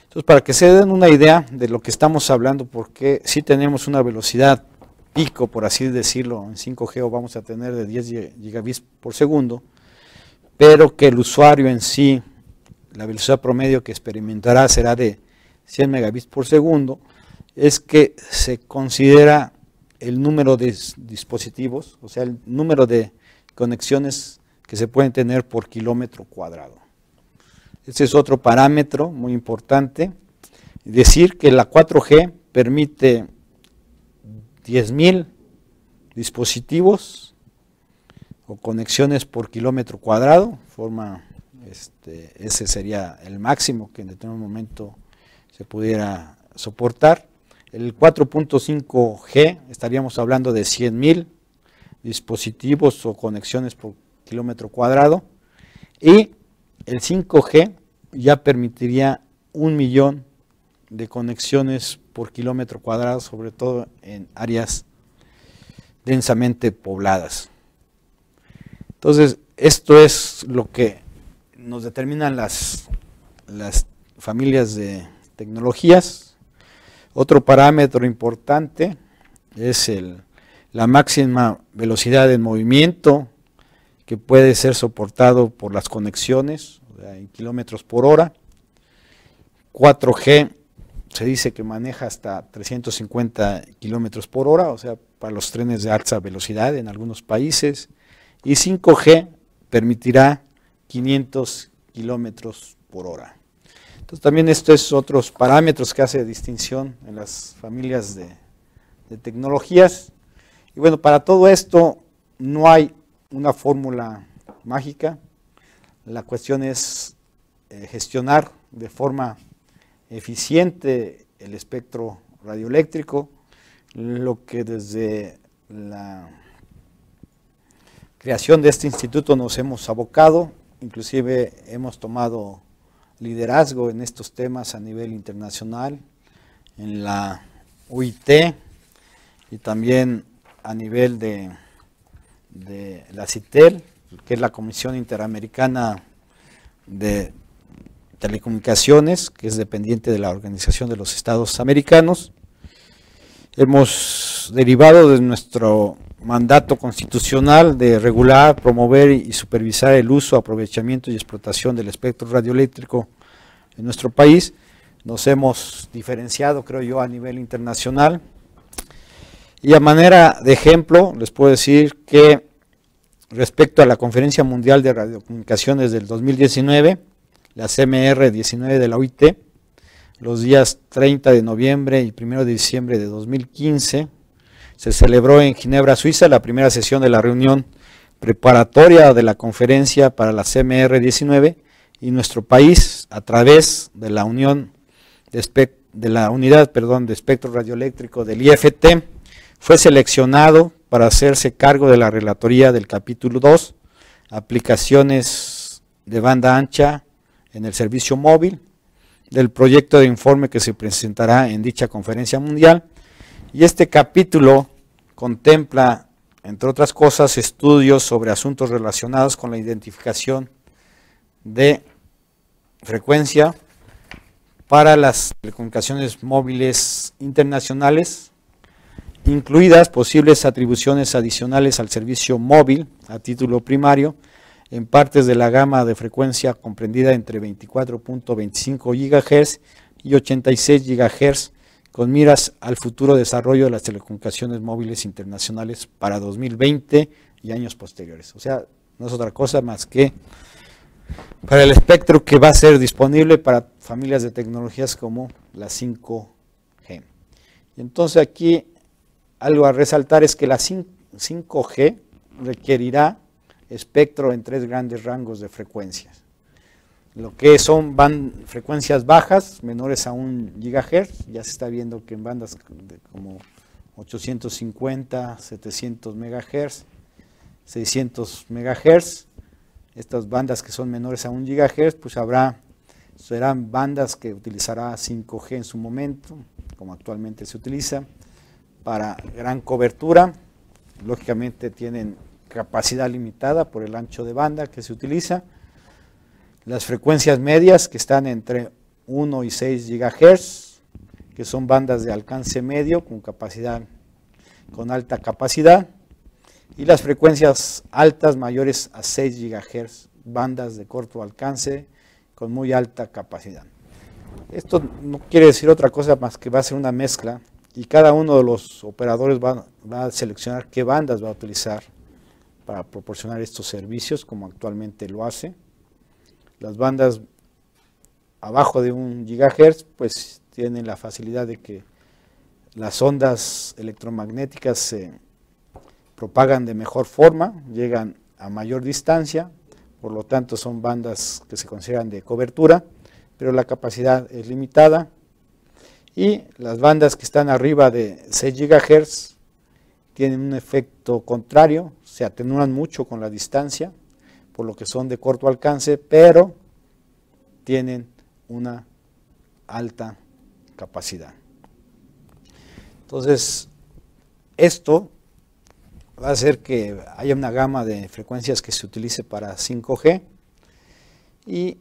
Speaker 2: Entonces, para que se den una idea de lo que estamos hablando, porque si tenemos una velocidad pico, por así decirlo, en 5G vamos a tener de 10 gigabits por segundo, pero que el usuario en sí, la velocidad promedio que experimentará será de 100 megabits por segundo, es que se considera el número de dispositivos, o sea, el número de conexiones que se pueden tener por kilómetro cuadrado. Este es otro parámetro muy importante, decir que la 4G permite 10.000 dispositivos o conexiones por kilómetro cuadrado, ese sería el máximo que en determinado momento se pudiera soportar. El 4.5G estaríamos hablando de 100.000 dispositivos o conexiones por kilómetro cuadrado, y el 5G ya permitiría 1.000.000 de conexiones por kilómetro cuadrado, sobre todo en áreas densamente pobladas. Entonces, esto es lo que nos determinan las familias de tecnologías. Otro parámetro importante es la máxima velocidad de movimiento que puede ser soportado por las conexiones, o sea, en kilómetros por hora. 4G se dice que maneja hasta 350 kilómetros por hora, o sea, para los trenes de alta velocidad en algunos países. Y 5G permitirá 500 kilómetros por hora. Entonces también esto es otros parámetros que hace distinción en las familias de tecnologías. Y bueno, para todo esto no hay una fórmula mágica. La cuestión es gestionar de forma eficiente el espectro radioeléctrico, lo que desde la creación de este instituto nos hemos abocado, inclusive hemos tomado liderazgo en estos temas a nivel internacional, en la UIT y también a nivel de la CITEL, que es la Comisión Interamericana de Telecomunicaciones, que es dependiente de la Organización de los Estados Americanos. Hemos derivado de nuestro mandato constitucional de regular, promover y supervisar el uso, aprovechamiento y explotación del espectro radioeléctrico en nuestro país. Nos hemos diferenciado, creo yo, a nivel internacional. Y a manera de ejemplo, les puedo decir que respecto a la Conferencia Mundial de Radiocomunicaciones del 2019, la CMR19 de la OIT, los días 30 de noviembre y 1 de diciembre de 2015, se celebró en Ginebra, Suiza, la primera sesión de la reunión preparatoria de la conferencia para la CMR19, y nuestro país, a través de la Unidad de Espectro Radioeléctrico del IFT, fue seleccionado para hacerse cargo de la relatoría del capítulo 2, aplicaciones de banda ancha en el servicio móvil, del proyecto de informe que se presentará en dicha conferencia mundial. Y este capítulo contempla, entre otras cosas, estudios sobre asuntos relacionados con la identificación de frecuencia para las telecomunicaciones móviles internacionales, incluidas posibles atribuciones adicionales al servicio móvil a título primario en partes de la gama de frecuencia comprendida entre 24.25 GHz y 86 GHz, con miras al futuro desarrollo de las telecomunicaciones móviles internacionales para 2020 y años posteriores. O sea, no es otra cosa más que para el espectro que va a ser disponible para familias de tecnologías como la 5G. Y entonces aquí algo a resaltar es que la 5G requerirá espectro en 3 grandes rangos de frecuencias. Lo que son frecuencias bajas, menores a 1 GHz, ya se está viendo que en bandas de como 850, 700 MHz, 600 MHz, estas bandas que son menores a 1 GHz, pues habrá serán bandas que utilizará 5G en su momento, como actualmente se utiliza, para gran cobertura. Lógicamente tienen capacidad limitada por el ancho de banda que se utiliza. Las frecuencias medias, que están entre 1 y 6 GHz, que son bandas de alcance medio con alta capacidad, y las frecuencias altas mayores a 6 GHz, bandas de corto alcance con muy alta capacidad. Esto no quiere decir otra cosa más que va a ser una mezcla, y cada uno de los operadores va a seleccionar qué bandas va a utilizar para proporcionar estos servicios, como actualmente lo hace. Las bandas abajo de 1 GHz pues tienen la facilidad de que las ondas electromagnéticas se propagan de mejor forma, llegan a mayor distancia, por lo tanto son bandas que se consideran de cobertura, pero la capacidad es limitada. Y las bandas que están arriba de 6 GHz tienen un efecto contrario, se atenúan mucho con la distancia, por lo que son de corto alcance, pero tienen una alta capacidad. Entonces, esto va a hacer que haya una gama de frecuencias que se utilice para 5G y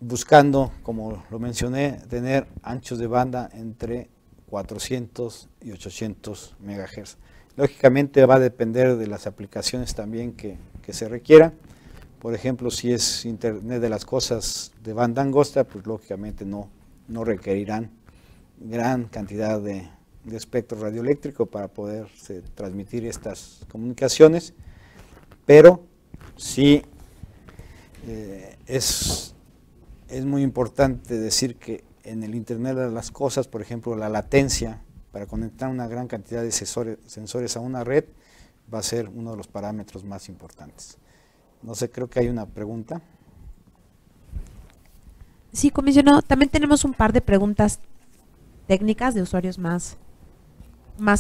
Speaker 2: buscando, como lo mencioné, tener anchos de banda entre 400 y 800 MHz. Lógicamente va a depender de las aplicaciones también que se requiera. Por ejemplo, si es Internet de las cosas de banda angosta, pues lógicamente no requerirán gran cantidad de espectro radioeléctrico para poder transmitir estas comunicaciones, pero sí es muy importante decir que en el Internet de las cosas, por ejemplo, la latencia para conectar una gran cantidad de sensores a una red va a ser uno de los parámetros más importantes. No sé, creo que hay una pregunta.
Speaker 1: Sí, comisionado, también tenemos un par de preguntas técnicas de usuarios más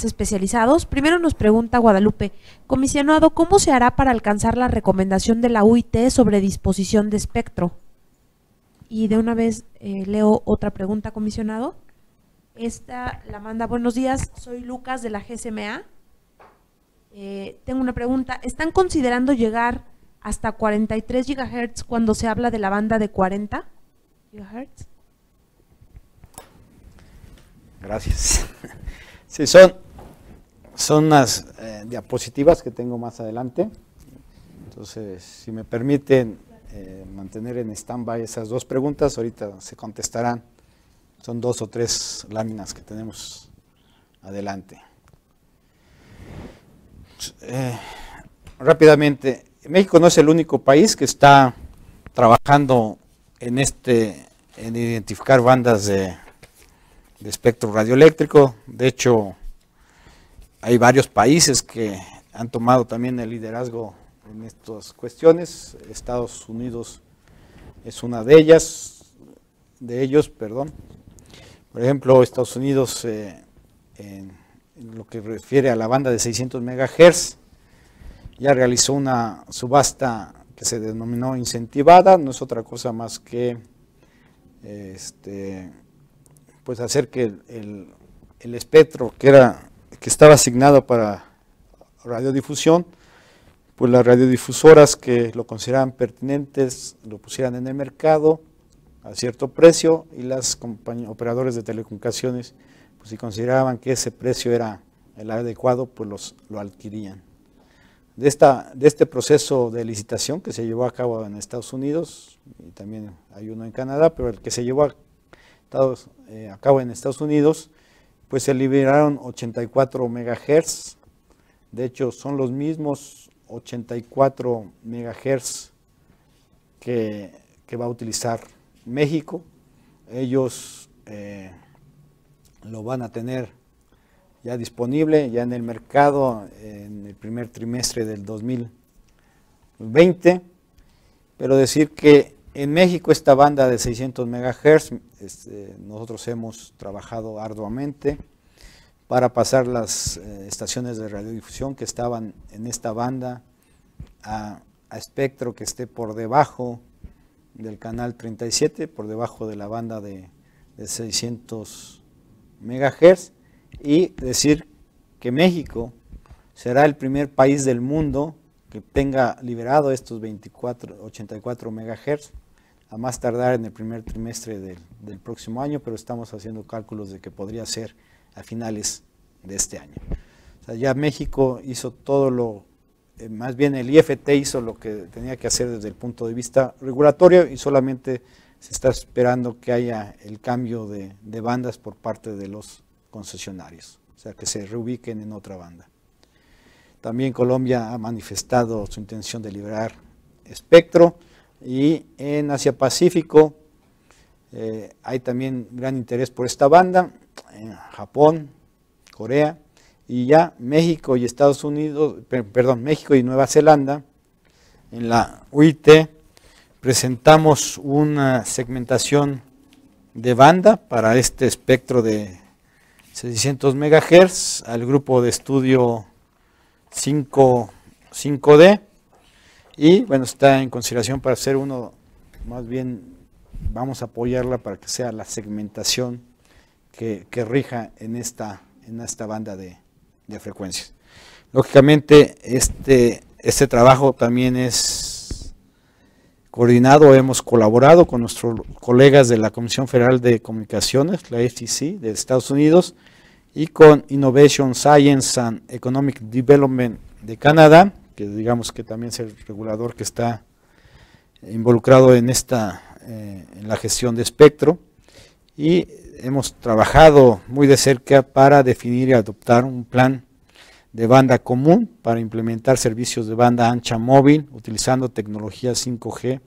Speaker 1: especializados. Primero nos pregunta Guadalupe, comisionado, ¿cómo se hará para alcanzar la recomendación de la UIT sobre disposición de espectro? Y de una vez leo otra pregunta, comisionado. Esta la manda, buenos días, soy Lucas de la GSMA. Tengo una pregunta, ¿están considerando llegar hasta 43 GHz cuando se habla de la banda de 40 GHz?
Speaker 2: Gracias. Sí, son unas diapositivas que tengo más adelante. Entonces, si me permiten mantener en stand-by esas dos preguntas, ahorita se contestarán. Son 2 o 3 láminas que tenemos adelante. Rápidamente, México no es el único país que está trabajando en identificar bandas de espectro radioeléctrico. De hecho, hay varios países que han tomado también el liderazgo en estas cuestiones. Estados Unidos es una de ellos. Por ejemplo, Estados Unidos, en lo que refiere a la banda de 600 MHz, ya realizó una subasta que se denominó incentivada. No es otra cosa más que pues hacer que el espectro que estaba asignado para radiodifusión, pues las radiodifusoras que lo consideraban pertinentes lo pusieran en el mercado a cierto precio, y las operadores de telecomunicaciones, pues si consideraban que ese precio era el adecuado, pues lo adquirían. De este proceso de licitación que se llevó a cabo en Estados Unidos, y también hay uno en Canadá, pero el que se llevó a cabo en Estados Unidos, pues se liberaron 84 MHz. De hecho, son los mismos 84 MHz que va a utilizar México. Ellos lo van a tener ya disponible, ya en el mercado, en el primer trimestre del 2020, pero decir que en México esta banda de 600 MHz, nosotros hemos trabajado arduamente para pasar las estaciones de radiodifusión que estaban en esta banda a espectro que esté por debajo del canal 37, por debajo de la banda de 600 MHz, y decir que México será el primer país del mundo que tenga liberado estos 84 MHz, a más tardar en el primer trimestre del próximo año, pero estamos haciendo cálculos de que podría ser a finales de este año. O sea, ya México hizo todo lo, más bien el IFT hizo lo que tenía que hacer desde el punto de vista regulatorio, y solamente se está esperando que haya el cambio de bandas por parte de los concesionarios, o sea, que se reubiquen en otra banda. También Colombia ha manifestado su intención de liberar espectro, y en Asia Pacífico hay también gran interés por esta banda, en Japón, Corea, y ya México y Estados Unidos, perdón, México y Nueva Zelanda, en la UIT presentamos una segmentación de banda para este espectro de 600 MHz al grupo de estudio 5D, y bueno, está en consideración para ser uno, más bien vamos a apoyarla para que sea la segmentación que rija en esta banda de frecuencias. Lógicamente este trabajo también es coordinado, hemos colaborado con nuestros colegas de la Comisión Federal de Comunicaciones, la FCC de Estados Unidos, y con Innovation, Science and Economic Development de Canadá, que digamos que también es el regulador que está involucrado en la gestión de espectro, y hemos trabajado muy de cerca para definir y adoptar un plan de banda común para implementar servicios de banda ancha móvil utilizando tecnología 5G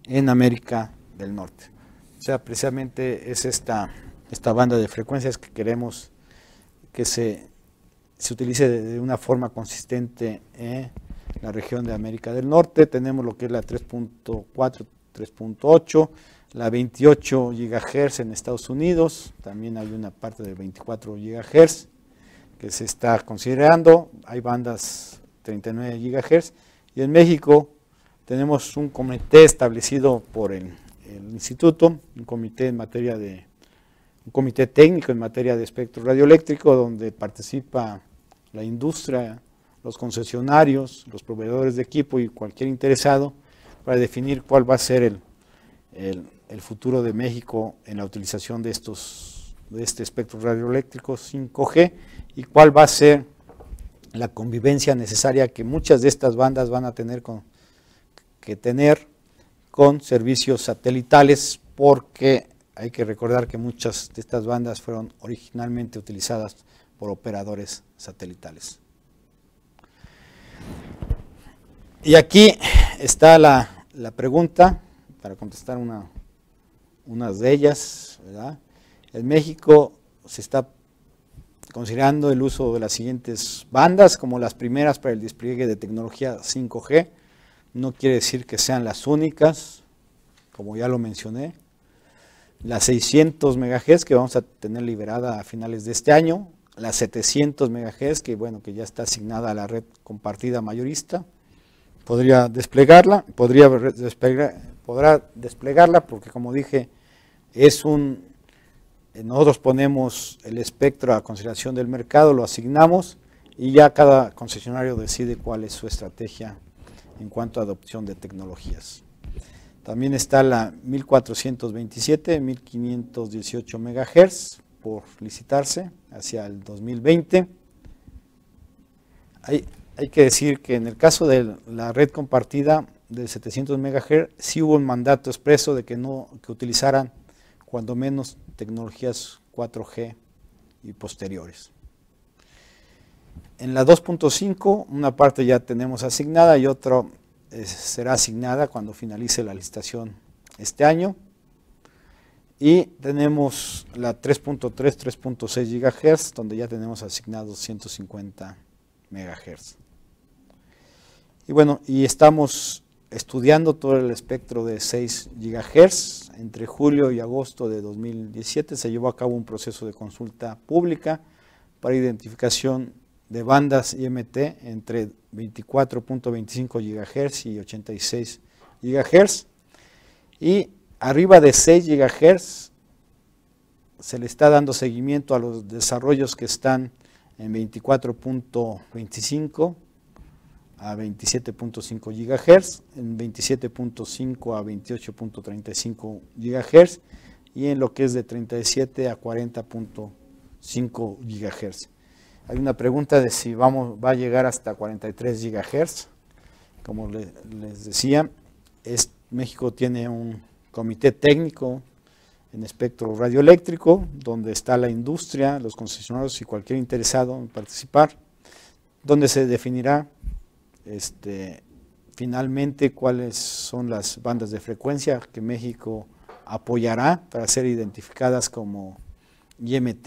Speaker 2: en América del Norte. O sea, precisamente es esta banda de frecuencias que queremos que se utilice de una forma consistente en la región de América del Norte. Tenemos lo que es la 3.4, 3.8, la 28 GHz en Estados Unidos, también hay una parte de 24 GHz que se está considerando, hay bandas 39 GHz, y en México tenemos un comité establecido por el instituto, un comité técnico en materia de espectro radioeléctrico, donde participa la industria, los concesionarios, los proveedores de equipo y cualquier interesado, para definir cuál va a ser el futuro de México en la utilización de este espectro radioeléctrico 5G, y cuál va a ser la convivencia necesaria que muchas de estas bandas van a tener con servicios satelitales, porque hay que recordar que muchas de estas bandas fueron originalmente utilizadas por operadores satelitales. Y aquí está la pregunta, para contestar unas de ellas, ¿verdad? En México se está considerando el uso de las siguientes bandas como las primeras para el despliegue de tecnología 5G. No quiere decir que sean las únicas, como ya lo mencioné. Las 600 MHz que vamos a tener liberada a finales de este año, las 700 MHz que ya está asignada a la red compartida mayorista, podrá desplegarla porque, como dije, nosotros ponemos el espectro a consideración del mercado, lo asignamos, y ya cada concesionario decide cuál es su estrategia en cuanto a adopción de tecnologías. También está la 1427, 1518 MHz por licitarse hacia el 2020. Hay que decir que en el caso de la red compartida de 700 MHz sí hubo un mandato expreso de que utilizaran cuando menos tecnologías 4G y posteriores. En la 2.5 una parte ya tenemos asignada y otra será asignada cuando finalice la licitación este año. Y tenemos la 3.3, 3.6 GHz, donde ya tenemos asignados 150 MHz. Y bueno, estamos estudiando todo el espectro de 6 GHz. Entre julio y agosto de 2017 se llevó a cabo un proceso de consulta pública para identificación de bandas IMT entre 24.25 GHz y 86 GHz. y arriba de 6 GHz se le está dando seguimiento a los desarrollos que están en 24.25 a 27.5 GHz, en 27.5 a 28.35 GHz y en lo que es de 37 a 40.5 GHz. Hay una pregunta de si va a llegar hasta 43 GHz. Como les decía, México tiene un comité técnico en espectro radioeléctrico, donde está la industria, los concesionarios y cualquier interesado en participar, donde se definirá finalmente cuáles son las bandas de frecuencia que México apoyará para ser identificadas como IMT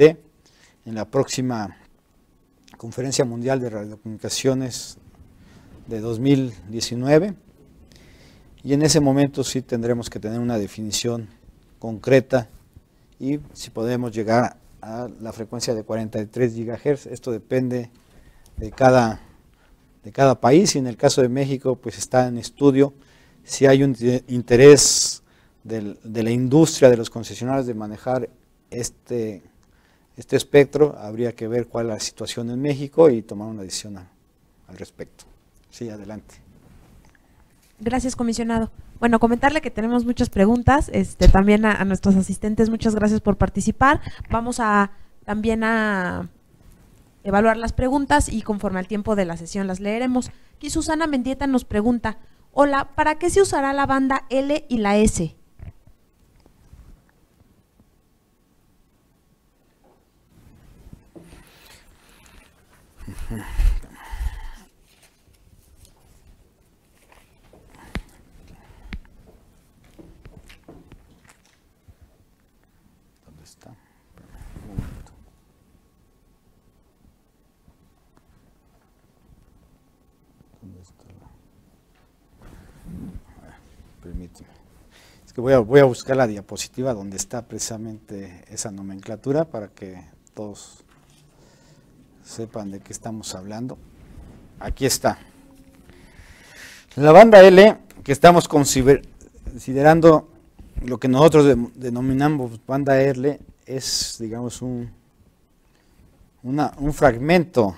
Speaker 2: en la próxima Conferencia Mundial de Radiocomunicaciones de 2019, y en ese momento sí tendremos que tener una definición concreta y si podemos llegar a la frecuencia de 43 GHz. Esto depende de cada país, y en el caso de México pues está en estudio si hay un interés de la industria, de los concesionarios de manejar este espectro. Habría que ver cuál es la situación en México y tomar una decisión al respecto. Sí, adelante.
Speaker 1: Gracias, comisionado. Bueno, comentarle que tenemos muchas preguntas, también a nuestros asistentes, muchas gracias por participar. Vamos también a evaluar las preguntas y conforme al tiempo de la sesión las leeremos. Aquí Susana Mendieta nos pregunta, hola, ¿para qué se usará la banda L y la S?
Speaker 2: ¿Dónde está? Un momento. ¿Dónde está permíteme. Es que voy a buscar la diapositiva donde está precisamente esa nomenclatura para que todos sepan de qué estamos hablando. Aquí está. La banda L, que estamos considerando lo que nosotros denominamos banda L, es, digamos, un fragmento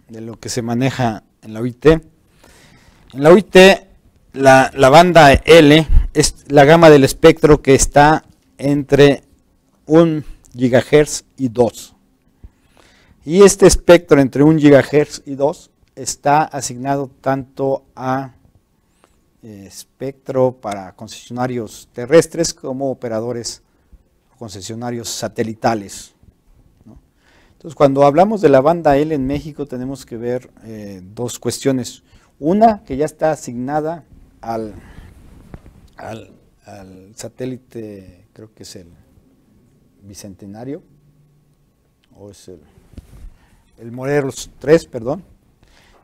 Speaker 2: de lo que se maneja en la OIT. En la OIT, la banda L es la gama del espectro que está entre 1 GHz y 2. Y este espectro entre 1 GHz y 2 está asignado tanto a espectro para concesionarios terrestres como operadores concesionarios satelitales, ¿no? Entonces, cuando hablamos de la banda L en México, tenemos que ver dos cuestiones. Una, que ya está asignada al satélite, creo que es el Bicentenario, o es el Morelos 3, perdón,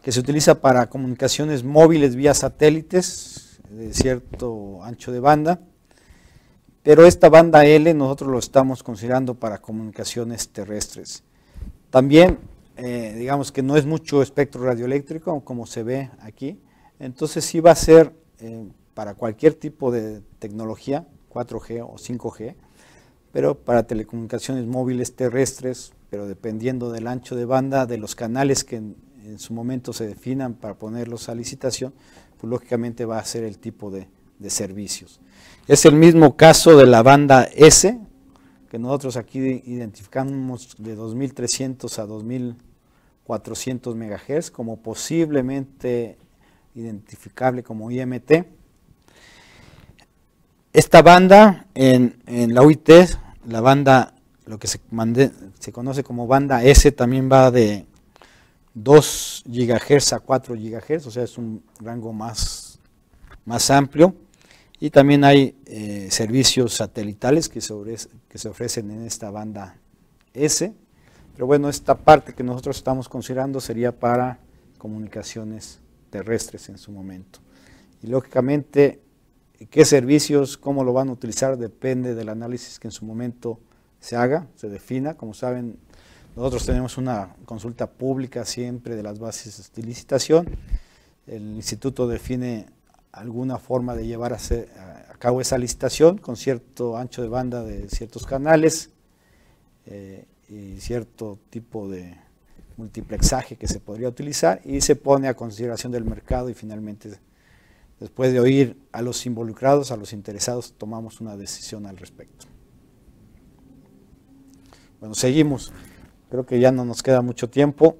Speaker 2: que se utiliza para comunicaciones móviles vía satélites de cierto ancho de banda, pero esta banda L nosotros lo estamos considerando para comunicaciones terrestres. También, digamos que no es mucho espectro radioeléctrico, como se ve aquí, entonces sí va a ser para cualquier tipo de tecnología, 4G o 5G, pero para telecomunicaciones móviles terrestres, pero dependiendo del ancho de banda, de los canales que en su momento se definan para ponerlos a licitación, pues lógicamente va a ser el tipo de servicios. Es el mismo caso de la banda S, que nosotros aquí identificamos de 2300 a 2400 MHz como posiblemente identificable como IMT. Esta banda en la OIT, la banda, lo que se conoce como banda S, también va de 2 GHz a 4 GHz, o sea, es un rango más amplio. Y también hay servicios satelitales que se ofrecen en esta banda S, pero bueno, esta parte que nosotros estamos considerando sería para comunicaciones terrestres en su momento. Y lógicamente, qué servicios, cómo lo van a utilizar, depende del análisis que en su momento se haga, se defina. Como saben, nosotros tenemos una consulta pública siempre de las bases de licitación. El instituto define alguna forma de llevar a cabo esa licitación con cierto ancho de banda de ciertos canales y cierto tipo de multiplexaje que se podría utilizar, y se pone a consideración del mercado, y finalmente, después de oír a los involucrados, a los interesados, tomamos una decisión al respecto. Bueno, seguimos. Creo que ya no nos queda mucho tiempo.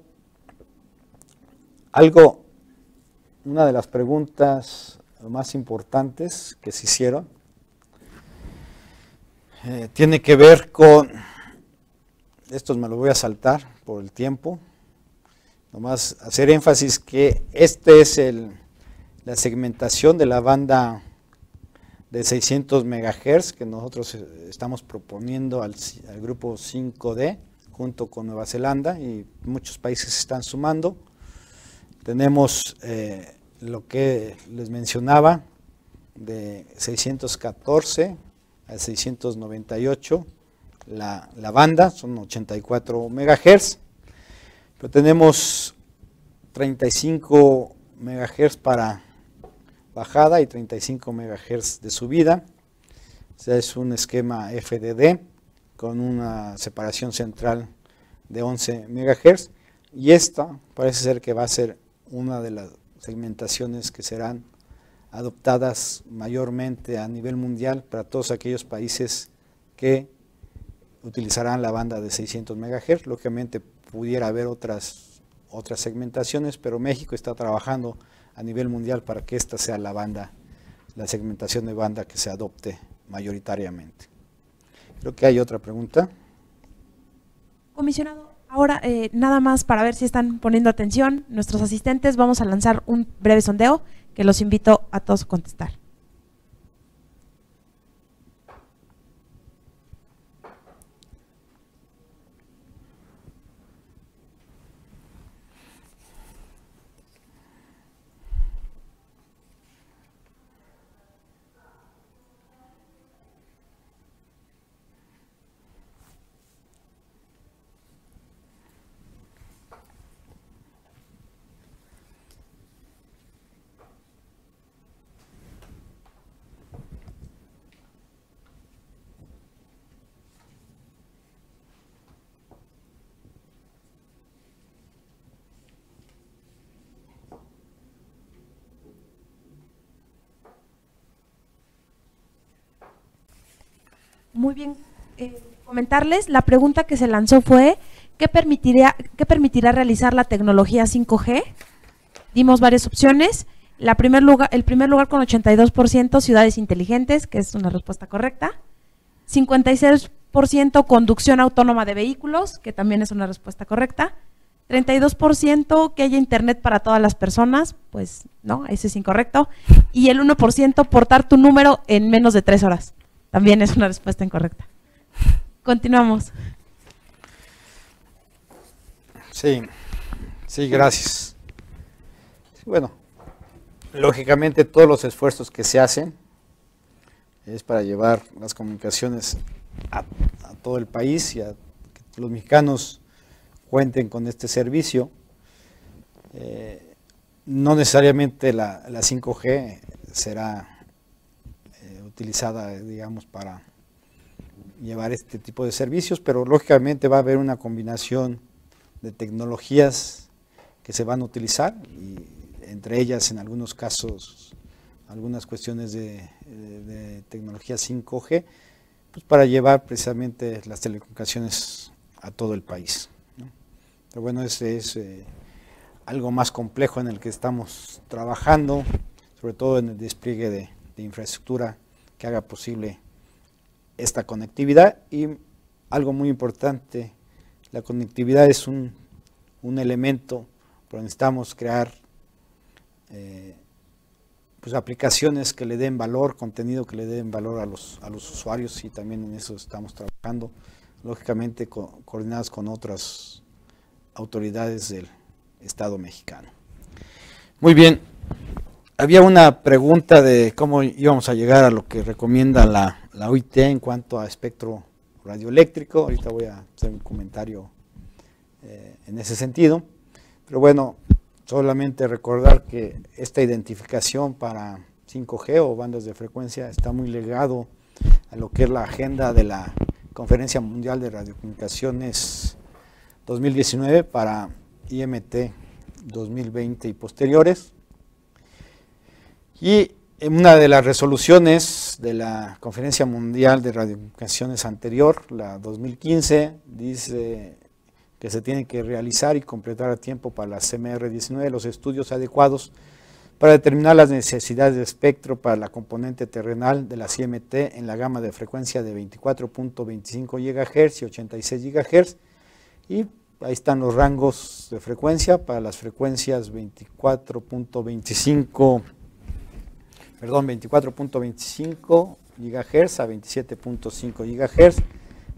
Speaker 2: Una de las preguntas más importantes que se hicieron tiene que ver con, estos me lo voy a saltar por el tiempo, nomás hacer énfasis que este es la segmentación de la banda de 600 MHz que nosotros estamos proponiendo al grupo 5D junto con Nueva Zelanda, y muchos países se están sumando. Tenemos lo que les mencionaba de 614 a 698 la banda, son 84 MHz, pero tenemos 35 MHz para bajada y 35 MHz de subida. O sea, es un esquema FDD con una separación central de 11 MHz, y esta parece ser que va a ser una de las segmentaciones que serán adoptadas mayormente a nivel mundial para todos aquellos países que utilizarán la banda de 600 MHz. Lógicamente pudiera haber otras segmentaciones, pero México está trabajando a nivel mundial para que esta sea la segmentación de banda que se adopte mayoritariamente. Creo que hay otra pregunta.
Speaker 1: Comisionado, ahora nada más para ver si están poniendo atención, nuestros asistentes, vamos a lanzar un breve sondeo que los invito a todos a contestar. Muy bien, comentarles, la pregunta que se lanzó fue, ¿qué permitirá realizar la tecnología 5G? Dimos varias opciones. El primer lugar con 82%, ciudades inteligentes, que es una respuesta correcta. 56% conducción autónoma de vehículos, que también es una respuesta correcta. 32% que haya internet para todas las personas, pues no, ese es incorrecto. Y el 1% portar tu número en menos de 3 horas. También es una respuesta incorrecta. Continuamos.
Speaker 2: Sí, gracias. Bueno, lógicamente todos los esfuerzos que se hacen es para llevar las comunicaciones a todo el país y a que los mexicanos cuenten con este servicio. No necesariamente la 5G será utilizada, digamos, para llevar este tipo de servicios, pero lógicamente va a haber una combinación de tecnologías que se van a utilizar, y entre ellas, en algunos casos, algunas cuestiones de tecnología 5G, pues para llevar precisamente las telecomunicaciones a todo el país, ¿no? Pero bueno, ese es algo más complejo en el que estamos trabajando, sobre todo en el despliegue de infraestructura que haga posible esta conectividad. Y algo muy importante, la conectividad es un elemento, pero necesitamos crear pues aplicaciones que le den valor, contenido que le den valor a los usuarios, y también en eso estamos trabajando, lógicamente coordinadas con otras autoridades del Estado mexicano. Muy bien. Había una pregunta de cómo íbamos a llegar a lo que recomienda la OIT en cuanto a espectro radioeléctrico. Ahorita voy a hacer un comentario en ese sentido. Pero bueno, solamente recordar que esta identificación para 5G o bandas de frecuencia está muy ligado a lo que es la agenda de la Conferencia Mundial de Radiocomunicaciones 2019 para IMT 2020 y posteriores. Y una de las resoluciones de la Conferencia Mundial de Radiocomunicaciones anterior, la 2015, dice que se tienen que realizar y completar a tiempo para la CMR19 los estudios adecuados para determinar las necesidades de espectro para la componente terrenal de las IMT en la gama de frecuencia de 24.25 GHz y 86 GHz, y ahí están los rangos de frecuencia para las frecuencias 24.25 GHz a 27.5 GHz,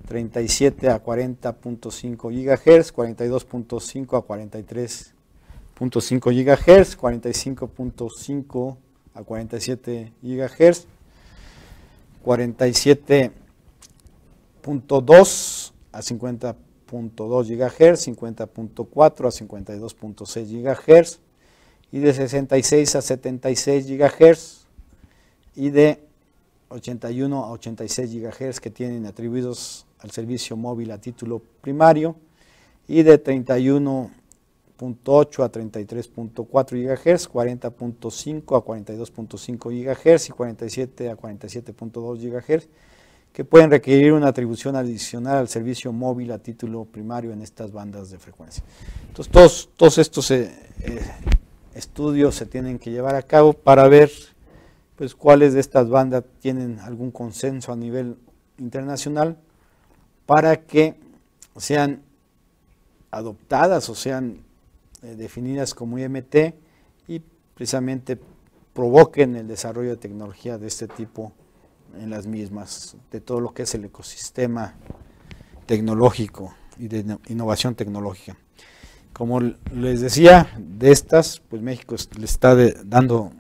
Speaker 2: 37 a 40.5 GHz, 42.5 a 43.5 GHz, 45.5 a 47 GHz, 47.2 a 50.2 GHz, 50.4 a 52.6 GHz, y de 66 a 76 GHz, y de 81 a 86 GHz que tienen atribuidos al servicio móvil a título primario, y de 31.8 a 33.4 GHz, 40.5 a 42.5 GHz y 47 a 47.2 GHz, que pueden requerir una atribución adicional al servicio móvil a título primario en estas bandas de frecuencia. Entonces, todos estos estudios se tienen que llevar a cabo para ver pues cuáles de estas bandas tienen algún consenso a nivel internacional para que sean adoptadas o sean definidas como IMT y precisamente provoquen el desarrollo de tecnología de este tipo en las mismas, de todo lo que es el ecosistema tecnológico y de innovación tecnológica. Como les decía, de estas, pues México le está dando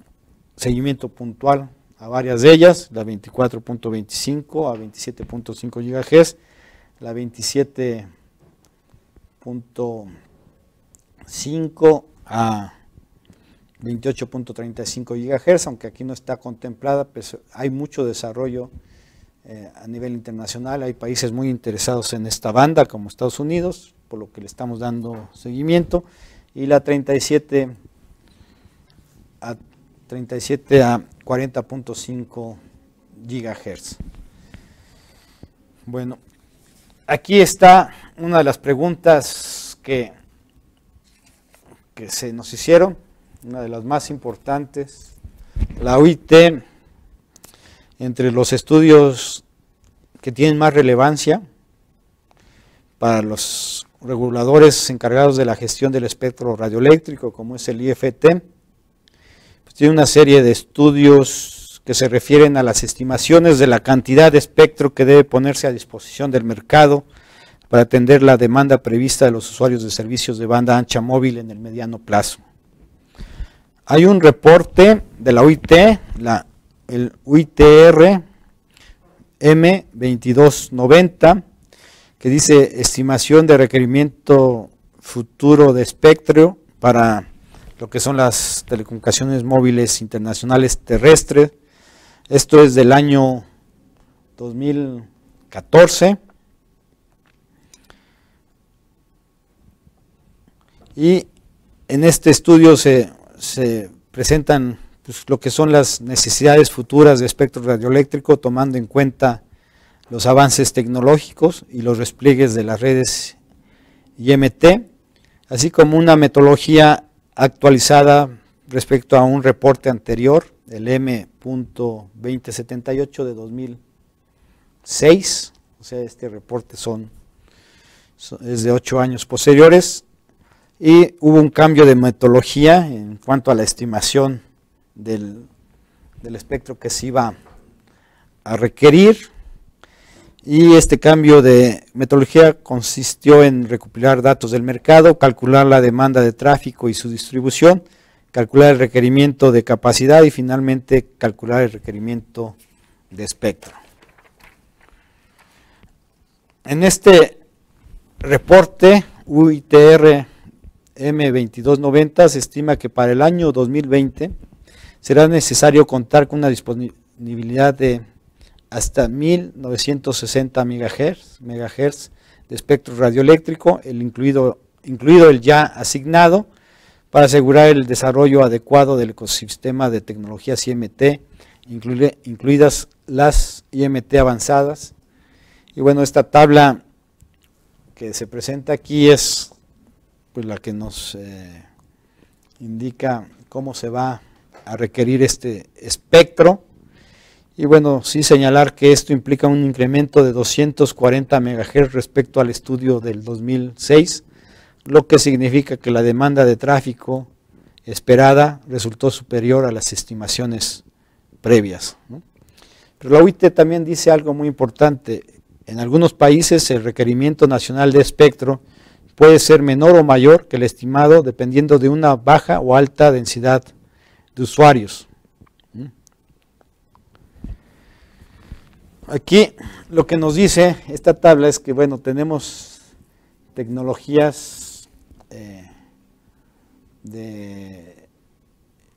Speaker 2: seguimiento puntual a varias de ellas, la 24.25 a 27.5 GHz, la 27.5 a 28.35 GHz, aunque aquí no está contemplada, pues hay mucho desarrollo a nivel internacional, hay países muy interesados en esta banda como Estados Unidos, por lo que le estamos dando seguimiento, y la 37 a 40.5 GHz. Bueno, aquí está una de las preguntas que se nos hicieron, una de las más importantes. La OIT, entre los estudios que tienen más relevancia para los reguladores encargados de la gestión del espectro radioeléctrico, como es el IFT, pues tiene una serie de estudios que se refieren a las estimaciones de la cantidad de espectro que debe ponerse a disposición del mercado para atender la demanda prevista de los usuarios de servicios de banda ancha móvil en el mediano plazo. Hay un reporte de la OIT, el UITR M2290, que dice estimación de requerimiento futuro de espectro para lo que son las telecomunicaciones móviles internacionales terrestres. Esto es del año 2014. Y en este estudio se presentan pues, lo que son las necesidades futuras de espectro radioeléctrico, tomando en cuenta los avances tecnológicos y los despliegues de las redes IMT, así como una metodología actualizada respecto a un reporte anterior, el M.2078 de 2006, o sea, este reporte es de 8 años posteriores, y hubo un cambio de metodología en cuanto a la estimación del espectro que se iba a requerir, y este cambio de metodología consistió en recopilar datos del mercado, calcular la demanda de tráfico y su distribución, calcular el requerimiento de capacidad y finalmente calcular el requerimiento de espectro. En este reporte UITR M2290 se estima que para el año 2020 será necesario contar con una disponibilidad de hasta 1960 MHz de espectro radioeléctrico, incluido el ya asignado, para asegurar el desarrollo adecuado del ecosistema de tecnologías IMT, incluidas las IMT avanzadas. Y bueno, esta tabla que se presenta aquí es pues la que nos indica cómo se va a requerir este espectro. Y bueno, sí señalar que esto implica un incremento de 240 MHz respecto al estudio del 2006, lo que significa que la demanda de tráfico esperada resultó superior a las estimaciones previas, ¿no? Pero la OIT también dice algo muy importante: en algunos países el requerimiento nacional de espectro puede ser menor o mayor que el estimado dependiendo de una baja o alta densidad de usuarios. Aquí lo que nos dice esta tabla es que, bueno, tenemos tecnologías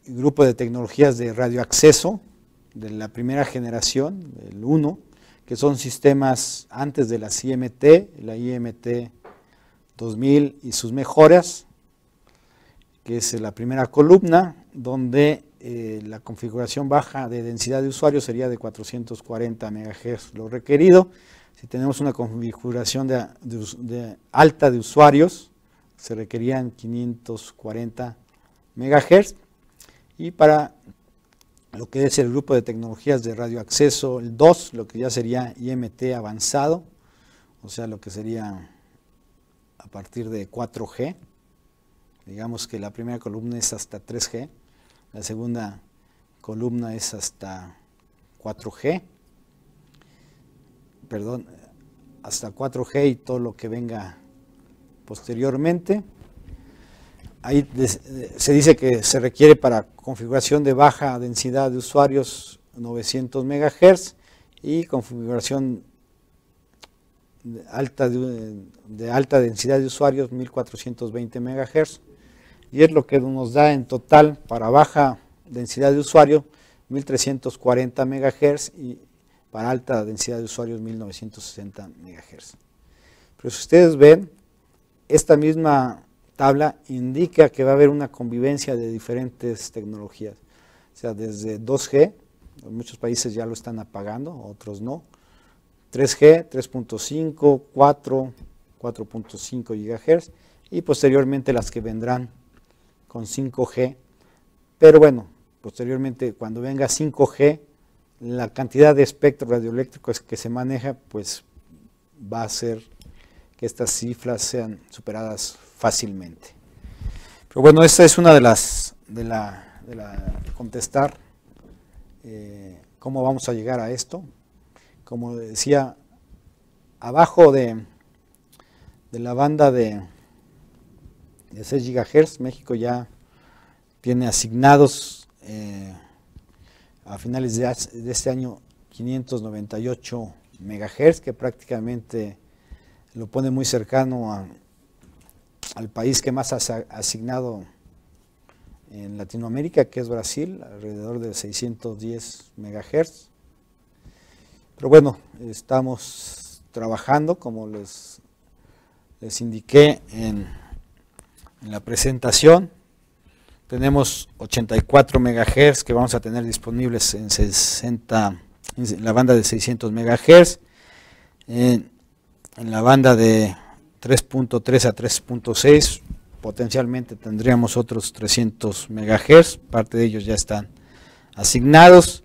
Speaker 2: grupo de tecnologías de radioacceso de la primera generación, el 1, que son sistemas antes de las IMT, la IMT 2000 y sus mejoras, que es la primera columna, donde la configuración baja de densidad de usuarios sería de 440 MHz lo requerido. Si tenemos una configuración de alta de usuarios, se requerían 540 MHz. Y para lo que es el grupo de tecnologías de radioacceso, el 2, lo que ya sería IMT avanzado, o sea, lo que sería a partir de 4G. Digamos que la primera columna es hasta 3G, la segunda columna es hasta 4G, perdón, hasta 4G y todo lo que venga posteriormente. Ahí se dice que se requiere para configuración de baja densidad de usuarios 900 MHz y configuración de alta densidad de usuarios 1420 MHz. Y es lo que nos da en total para baja densidad de usuario 1340 MHz y para alta densidad de usuarios 1960 MHz. Pero si ustedes ven, esta misma tabla indica que va a haber una convivencia de diferentes tecnologías, o sea, desde 2G, muchos países ya lo están apagando, otros no, 3G, 3.5, 4, 4.5 GHz y posteriormente las que vendrán con 5G, pero bueno, posteriormente cuando venga 5G, la cantidad de espectro radioeléctrico que se maneja, pues va a hacer que estas cifras sean superadas fácilmente. Pero bueno, esta es una de las, contestar cómo vamos a llegar a esto. Como decía, abajo de la banda de 6 GHz, México ya tiene asignados a finales de este año 598 MHz, que prácticamente lo pone muy cercano al país que más ha asignado en Latinoamérica, que es Brasil, alrededor de 610 MHz. Pero bueno, estamos trabajando, como les indiqué en la presentación. Tenemos 84 MHz que vamos a tener disponibles en la banda de 600 MHz, en la banda de 3.3 a 3.6 potencialmente tendríamos otros 300 MHz, parte de ellos ya están asignados,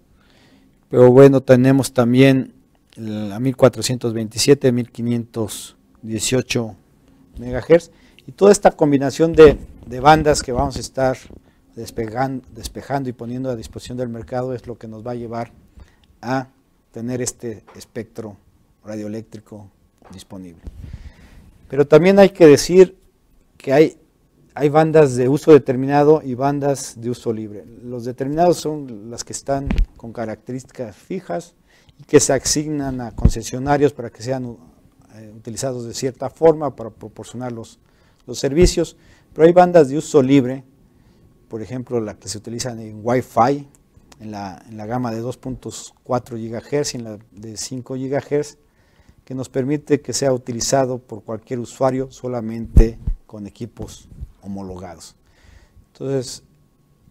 Speaker 2: pero bueno, tenemos también a 1427, 1518 MHz, y toda esta combinación de bandas que vamos a estar despejando y poniendo a disposición del mercado es lo que nos va a llevar a tener este espectro radioeléctrico disponible. Pero también hay que decir que hay bandas de uso determinado y bandas de uso libre. Los determinados son las que están con características fijas y que se asignan a concesionarios para que sean utilizados de cierta forma para proporcionar los servicios, pero hay bandas de uso libre por ejemplo, la que se utiliza en Wi-Fi, en la gama de 2.4 GHz y en la de 5 GHz, que nos permite que sea utilizado por cualquier usuario solamente con equipos homologados. Entonces,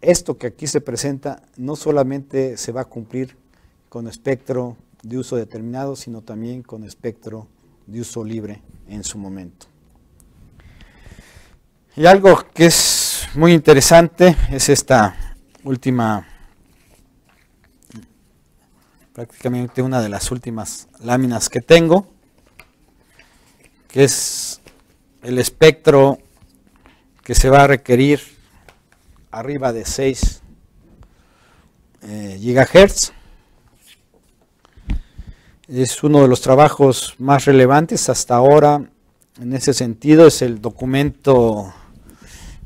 Speaker 2: esto que aquí se presenta no solamente se va a cumplir con espectro de uso determinado, sino también con espectro de uso libre en su momento. Y algo que es muy interesante es esta última, prácticamente una de las últimas láminas que tengo, que es el espectro que se va a requerir arriba de 6 GHz. Es uno de los trabajos más relevantes hasta ahora en ese sentido. Es el documento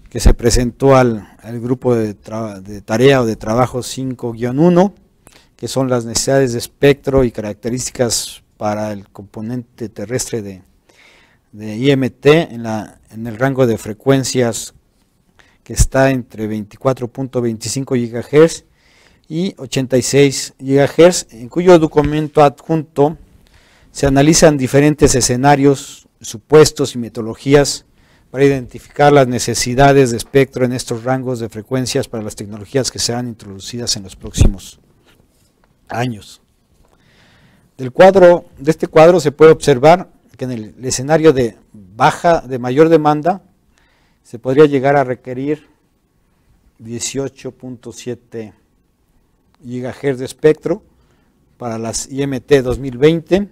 Speaker 2: que se presentó al grupo de tarea o de trabajo 5-1, que son las necesidades de espectro y características para el componente terrestre de IMT en el rango de frecuencias que está entre 24.25 GHz y 86 GHz, en cuyo documento adjunto se analizan diferentes escenarios, supuestos y metodologías para identificar las necesidades de espectro en estos rangos de frecuencias para las tecnologías que serán introducidas en los próximos años. De este cuadro se puede observar que en el escenario de mayor demanda se podría llegar a requerir 18.7 GHz de espectro para las IMT 2020,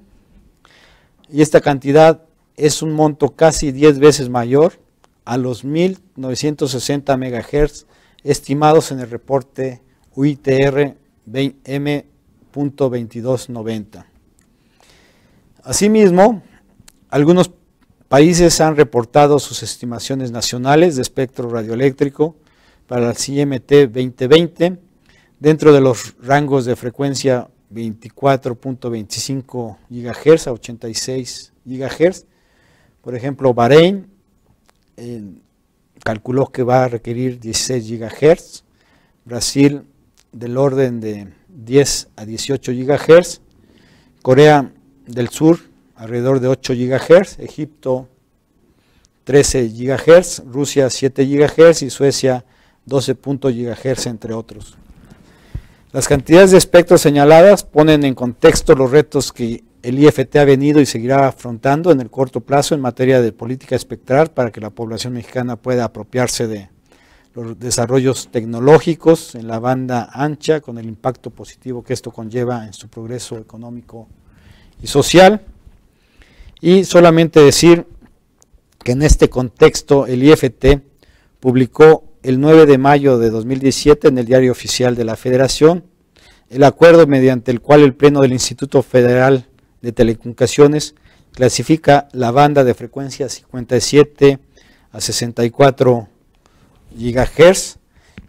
Speaker 2: y esta cantidad es un monto casi 10 veces mayor a los 1960 MHz estimados en el reporte UITR M.2290. Asimismo, algunos países han reportado sus estimaciones nacionales de espectro radioeléctrico para las IMT 2020 dentro de los rangos de frecuencia 24.25 GHz a 86 GHz. Por ejemplo, Bahrein calculó que va a requerir 16 GHz, Brasil del orden de 10 a 18 GHz, Corea del Sur alrededor de 8 GHz, Egipto 13 GHz, Rusia 7 GHz y Suecia 12 GHz, entre otros. Las cantidades de espectro señaladas ponen en contexto los retos que el IFT ha venido y seguirá afrontando en el corto plazo en materia de política espectral para que la población mexicana pueda apropiarse de los desarrollos tecnológicos en la banda ancha con el impacto positivo que esto conlleva en su progreso económico y social. Y solamente decir que en este contexto el IFT publicó el 9 de mayo de 2017 en el Diario Oficial de la Federación el acuerdo mediante el cual el Pleno del Instituto Federal de Telecomunicaciones clasifica la banda de frecuencia 57 a 64 GHz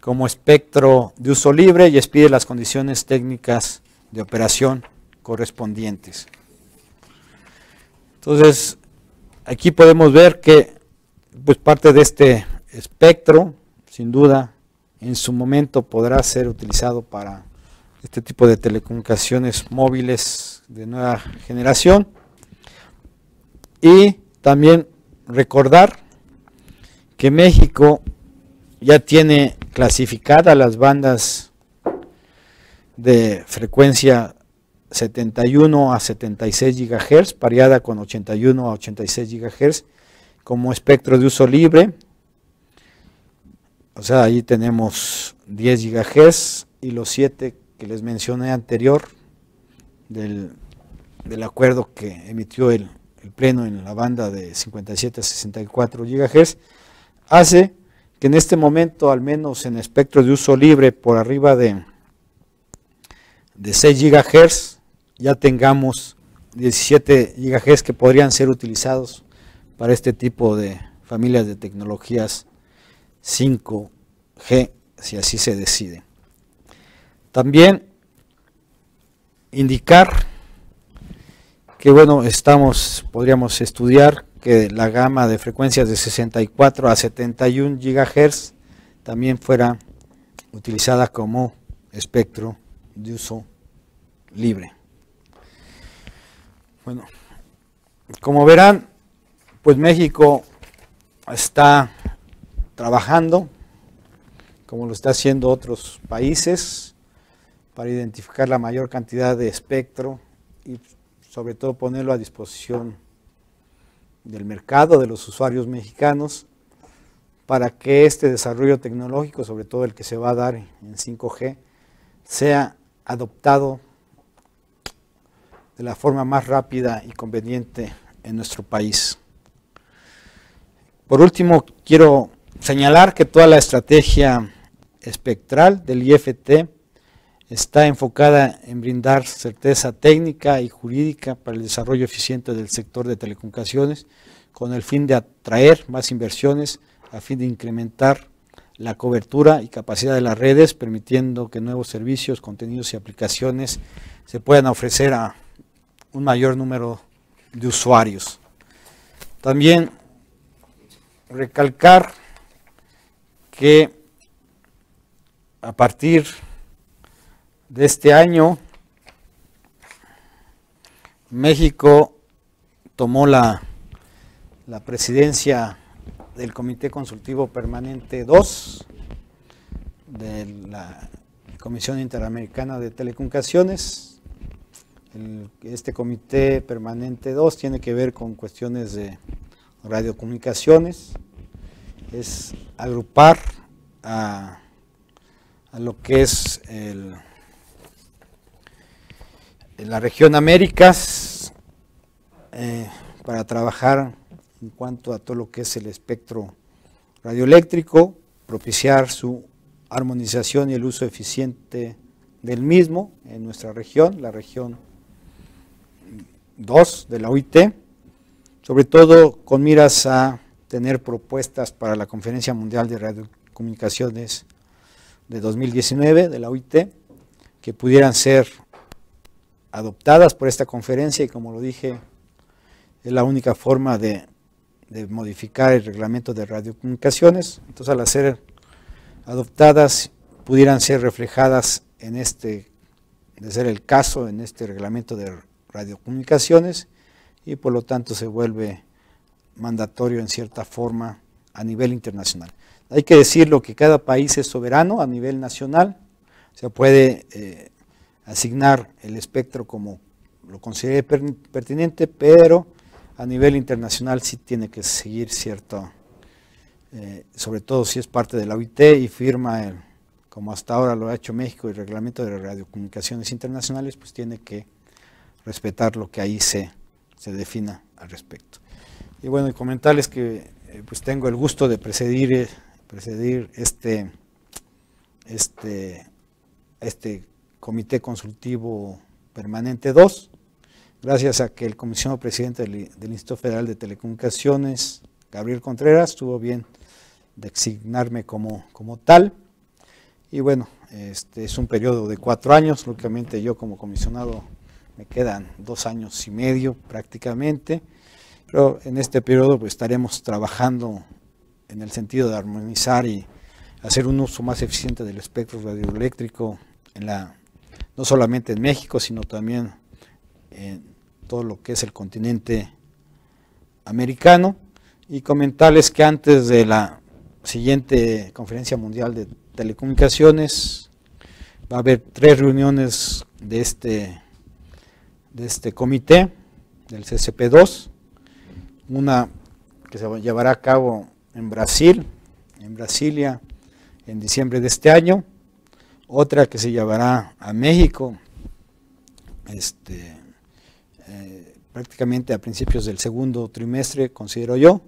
Speaker 2: como espectro de uso libre y expide las condiciones técnicas de operación correspondientes. Entonces, aquí podemos ver que pues parte de este espectro, sin duda, en su momento podrá ser utilizado para este tipo de telecomunicaciones móviles de nueva generación. Y también recordar que México ya tiene clasificadas las bandas de frecuencia 71 a 76 GHz, pareada con 81 a 86 GHz, como espectro de uso libre. O sea, ahí tenemos 10 GHz y los 7 que les mencioné anterior del acuerdo que emitió el Pleno en la banda de 57 a 64 GHz, hace que en este momento, al menos en espectro de uso libre por arriba de 6 GHz, ya tengamos 17 GHz que podrían ser utilizados para este tipo de familias de tecnologías 5G, si así se decide. También indicar que bueno, podríamos estudiar que la gama de frecuencias de 64 a 71 GHz
Speaker 3: también fuera utilizada como espectro de uso libre. Bueno, como verán, pues México está trabajando, como lo está haciendo otros países, para identificar la mayor cantidad de espectro y sobre todo ponerlo a disposición del mercado, de los usuarios mexicanos, para que este desarrollo tecnológico, sobre todo el que se va a dar en 5G, sea adoptado de la forma más rápida y conveniente en nuestro país. Por último, quiero señalar que toda la estrategia espectral del IFT está enfocada en brindar certeza técnica y jurídica para el desarrollo eficiente del sector de telecomunicaciones, con el fin de atraer más inversiones, a fin de incrementar la cobertura y capacidad de las redes, permitiendo que nuevos servicios, contenidos y aplicaciones se puedan ofrecer a un mayor número de usuarios. También recalcar que a partir de este año, México tomó la presidencia del Comité Consultivo Permanente 2 de la Comisión Interamericana de Telecomunicaciones. Este Comité Permanente 2 tiene que ver con cuestiones de radiocomunicaciones, es agrupar a lo que es la región Américas para trabajar en cuanto a todo lo que es el espectro radioeléctrico, propiciar su armonización y el uso eficiente del mismo en nuestra región, la región 2 de la OIT, sobre todo con miras a tener propuestas para la Conferencia Mundial de Radiocomunicaciones de 2019 de la OIT, que pudieran ser adoptadas por esta conferencia y, como lo dije, es la única forma de modificar el reglamento de radiocomunicaciones. Entonces, al ser adoptadas, pudieran ser reflejadas en de ser el caso, en este reglamento de radiocomunicaciones, y por lo tanto se vuelve mandatorio en cierta forma a nivel internacional. Hay que decirlo que cada país es soberano a nivel nacional, se puede asignar el espectro como lo considere pertinente, pero a nivel internacional sí tiene que seguir cierto, sobre todo si es parte de la OIT y firma, como hasta ahora lo ha hecho México, el reglamento de radiocomunicaciones internacionales, pues tiene que respetar lo que ahí se defina al respecto. Y bueno, y comentarles que pues tengo el gusto de presidir este Comité Consultivo Permanente 2, gracias a que el comisionado presidente del Instituto Federal de Telecomunicaciones, Gabriel Contreras, tuvo bien de designarme como tal. Y bueno, es un periodo de 4 años, lógicamente yo como comisionado me quedan 2 años y medio prácticamente, pero en este periodo pues estaremos trabajando en el sentido de armonizar y hacer un uso más eficiente del espectro radioeléctrico no solamente en México, sino también en todo lo que es el continente americano. Y comentarles que antes de la siguiente Conferencia Mundial de Telecomunicaciones va a haber 3 reuniones de este comité, del CCP2, una que se llevará a cabo en Brasilia, en diciembre de este año, otra que se llevará a México prácticamente a principios del segundo trimestre, considero yo,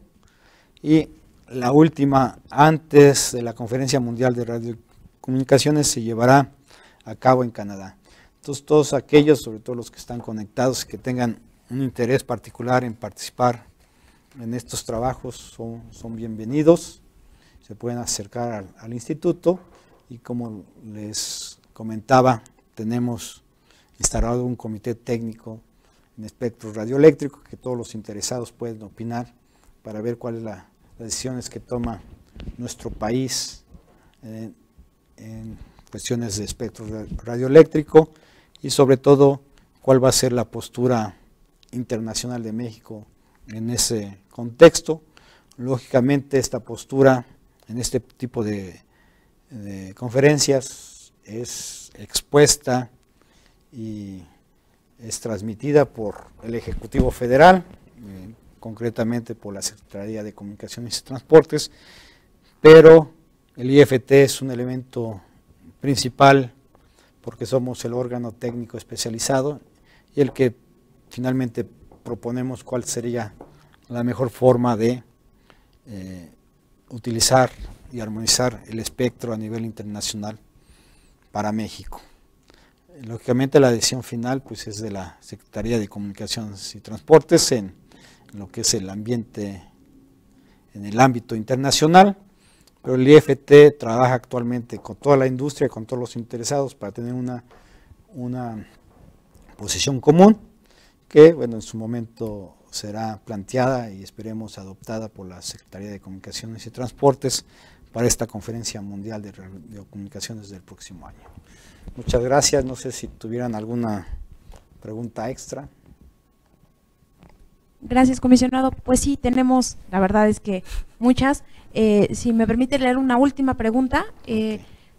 Speaker 3: y la última antes de la Conferencia Mundial de Radiocomunicaciones se llevará a cabo en Canadá. Entonces todos aquellos, sobre todo los que están conectados, que tengan un interés particular en participar en estos trabajos son bienvenidos, se pueden acercar al instituto y, como les comentaba, tenemos instalado un comité técnico en espectro radioeléctrico que todos los interesados pueden opinar para ver cuáles son las decisiones que toma nuestro país en cuestiones de espectro radioeléctrico y sobre todo cuál va a ser la postura internacional de México en ese contexto. Lógicamente esta postura en este tipo de conferencias es expuesta y es transmitida por el Ejecutivo Federal, concretamente por la Secretaría de Comunicaciones y Transportes, pero el IFT es un elemento principal porque somos el órgano técnico especializado y el que finalmente proponemos cuál sería la mejor forma de utilizar y armonizar el espectro a nivel internacional para México. Lógicamente la decisión final pues es de la Secretaría de Comunicaciones y Transportes en lo que es el ambiente, en el ámbito internacional, pero el IFT trabaja actualmente con toda la industria, con todos los interesados para tener una posición común que, bueno, en su momento será planteada y esperemos adoptada por la Secretaría de Comunicaciones y Transportes para esta Conferencia Mundial de Radiocomunicaciones del próximo año. Muchas gracias, no sé si tuvieran alguna pregunta extra.
Speaker 1: Gracias, comisionado. Pues sí, tenemos, la verdad es que muchas. Si me permite leer una última pregunta,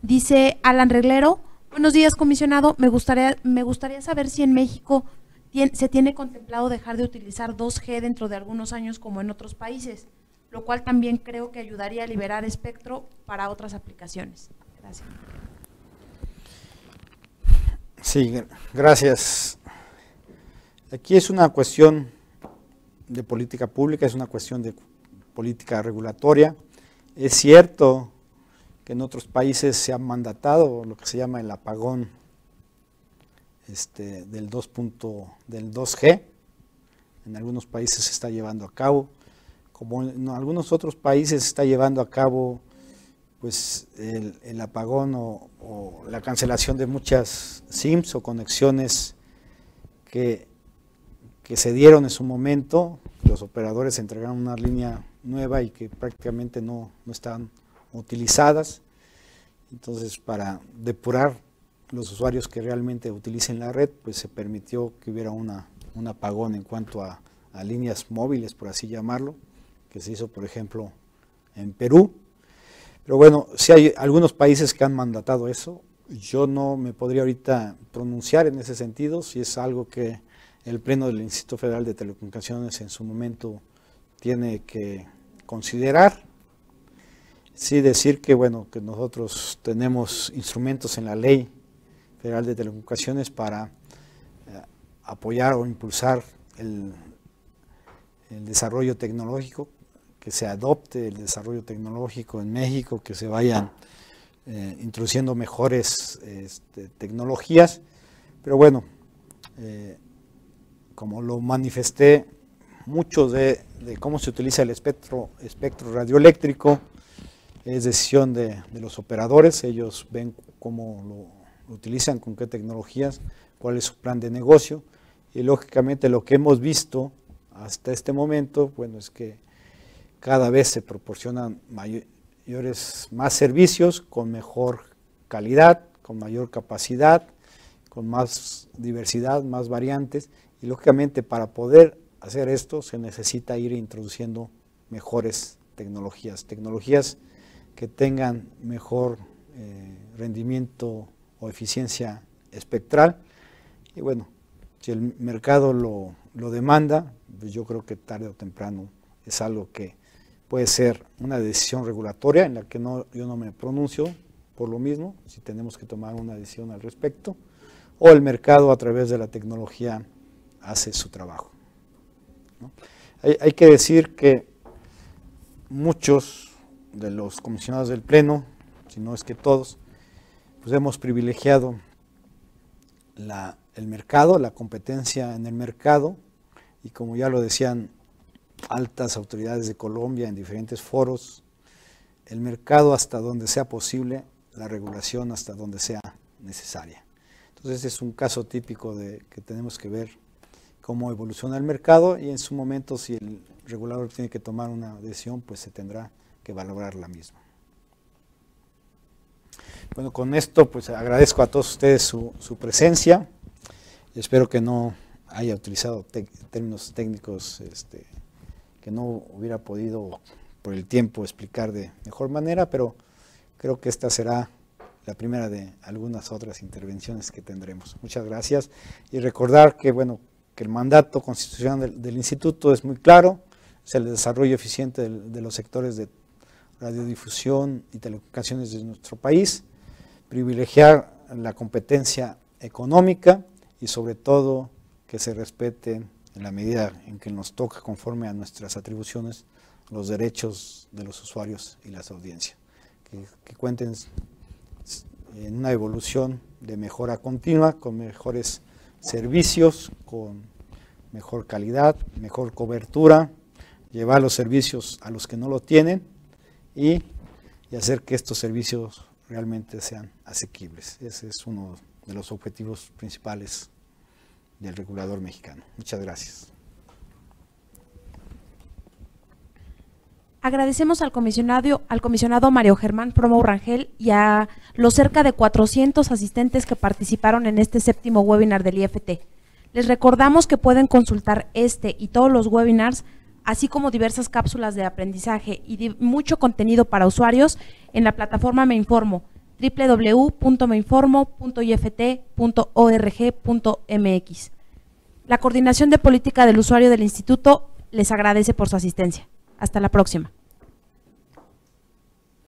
Speaker 1: dice Alan Reglero: buenos días, comisionado, me gustaría saber si en México se tiene contemplado dejar de utilizar 2G dentro de algunos años como en otros países, lo cual también creo que ayudaría a liberar espectro para otras aplicaciones. Gracias.
Speaker 3: Sí, gracias. Aquí es una cuestión de política pública, es una cuestión de política regulatoria. Es cierto que en otros países se ha mandatado lo que se llama el apagón del 2G, en algunos países se está llevando a cabo, como en algunos otros países se está llevando a cabo pues el apagón o la cancelación de muchas SIMs o conexiones que se dieron en su momento. Los operadores entregaron una línea nueva y que prácticamente no estaban utilizadas. Entonces, para depurar los usuarios que realmente utilicen la red, pues se permitió que hubiera un apagón en cuanto a líneas móviles, por así llamarlo, que se hizo, por ejemplo, en Perú. Pero bueno, sí hay algunos países que han mandatado eso. Yo no me podría ahorita pronunciar en ese sentido, si es algo que el Pleno del Instituto Federal de Telecomunicaciones en su momento tiene que considerar. Sí decir que, bueno, que nosotros tenemos instrumentos en la Ley Federal de Telecomunicaciones para apoyar o impulsar el desarrollo tecnológico, que se adopte el desarrollo tecnológico en México, que se vayan introduciendo mejores tecnologías, pero bueno, como lo manifesté, mucho de cómo se utiliza el espectro radioeléctrico es decisión de los operadores. Ellos ven cómo lo utilizan, con qué tecnologías, cuál es su plan de negocio, y lógicamente lo que hemos visto hasta este momento, bueno, es que cada vez se proporcionan más servicios con mejor calidad, con mayor capacidad, con más diversidad, más variantes, y lógicamente para poder hacer esto se necesita ir introduciendo mejores tecnologías que tengan mejor rendimiento o eficiencia espectral. Y bueno, si el mercado lo demanda, pues yo creo que tarde o temprano es algo que puede ser una decisión regulatoria en la que yo no me pronuncio por lo mismo, si tenemos que tomar una decisión al respecto, o el mercado a través de la tecnología hace su trabajo, ¿no? Hay que decir que muchos de los comisionados del Pleno, si no es que todos, pues hemos privilegiado el mercado, la competencia en el mercado, y como ya lo decían altas autoridades de Colombia en diferentes foros, el mercado hasta donde sea posible, la regulación hasta donde sea necesaria. Entonces es un caso típico de que tenemos que ver cómo evoluciona el mercado, y en su momento, si el regulador tiene que tomar una decisión, pues se tendrá que valorar la misma. Bueno, con esto pues agradezco a todos ustedes su presencia y espero que no haya utilizado términos técnicos que no hubiera podido por el tiempo explicar de mejor manera, pero creo que esta será la primera de algunas otras intervenciones que tendremos. Muchas gracias y recordar que, bueno, que el mandato constitucional del instituto es muy claro, es el desarrollo eficiente de los sectores de radiodifusión y telecomunicaciones de nuestro país, privilegiar la competencia económica y sobre todo que se respeten en la medida en que nos toca conforme a nuestras atribuciones los derechos de los usuarios y las audiencias, que cuenten en una evolución de mejora continua, con mejores servicios, con mejor calidad, mejor cobertura, llevar los servicios a los que no lo tienen y hacer que estos servicios realmente sean asequibles. Ese es uno de los objetivos principales del regulador mexicano. Muchas gracias.
Speaker 1: Agradecemos al comisionado Mario Germán Promo Rangel y a los cerca de 400 asistentes que participaron en este séptimo webinar del IFT. Les recordamos que pueden consultar este y todos los webinars, así como diversas cápsulas de aprendizaje y mucho contenido para usuarios en la plataforma Me Informo, www.meinformo.ift.org.mx. La Coordinación de Política del Usuario del Instituto les agradece por su asistencia. Hasta la próxima.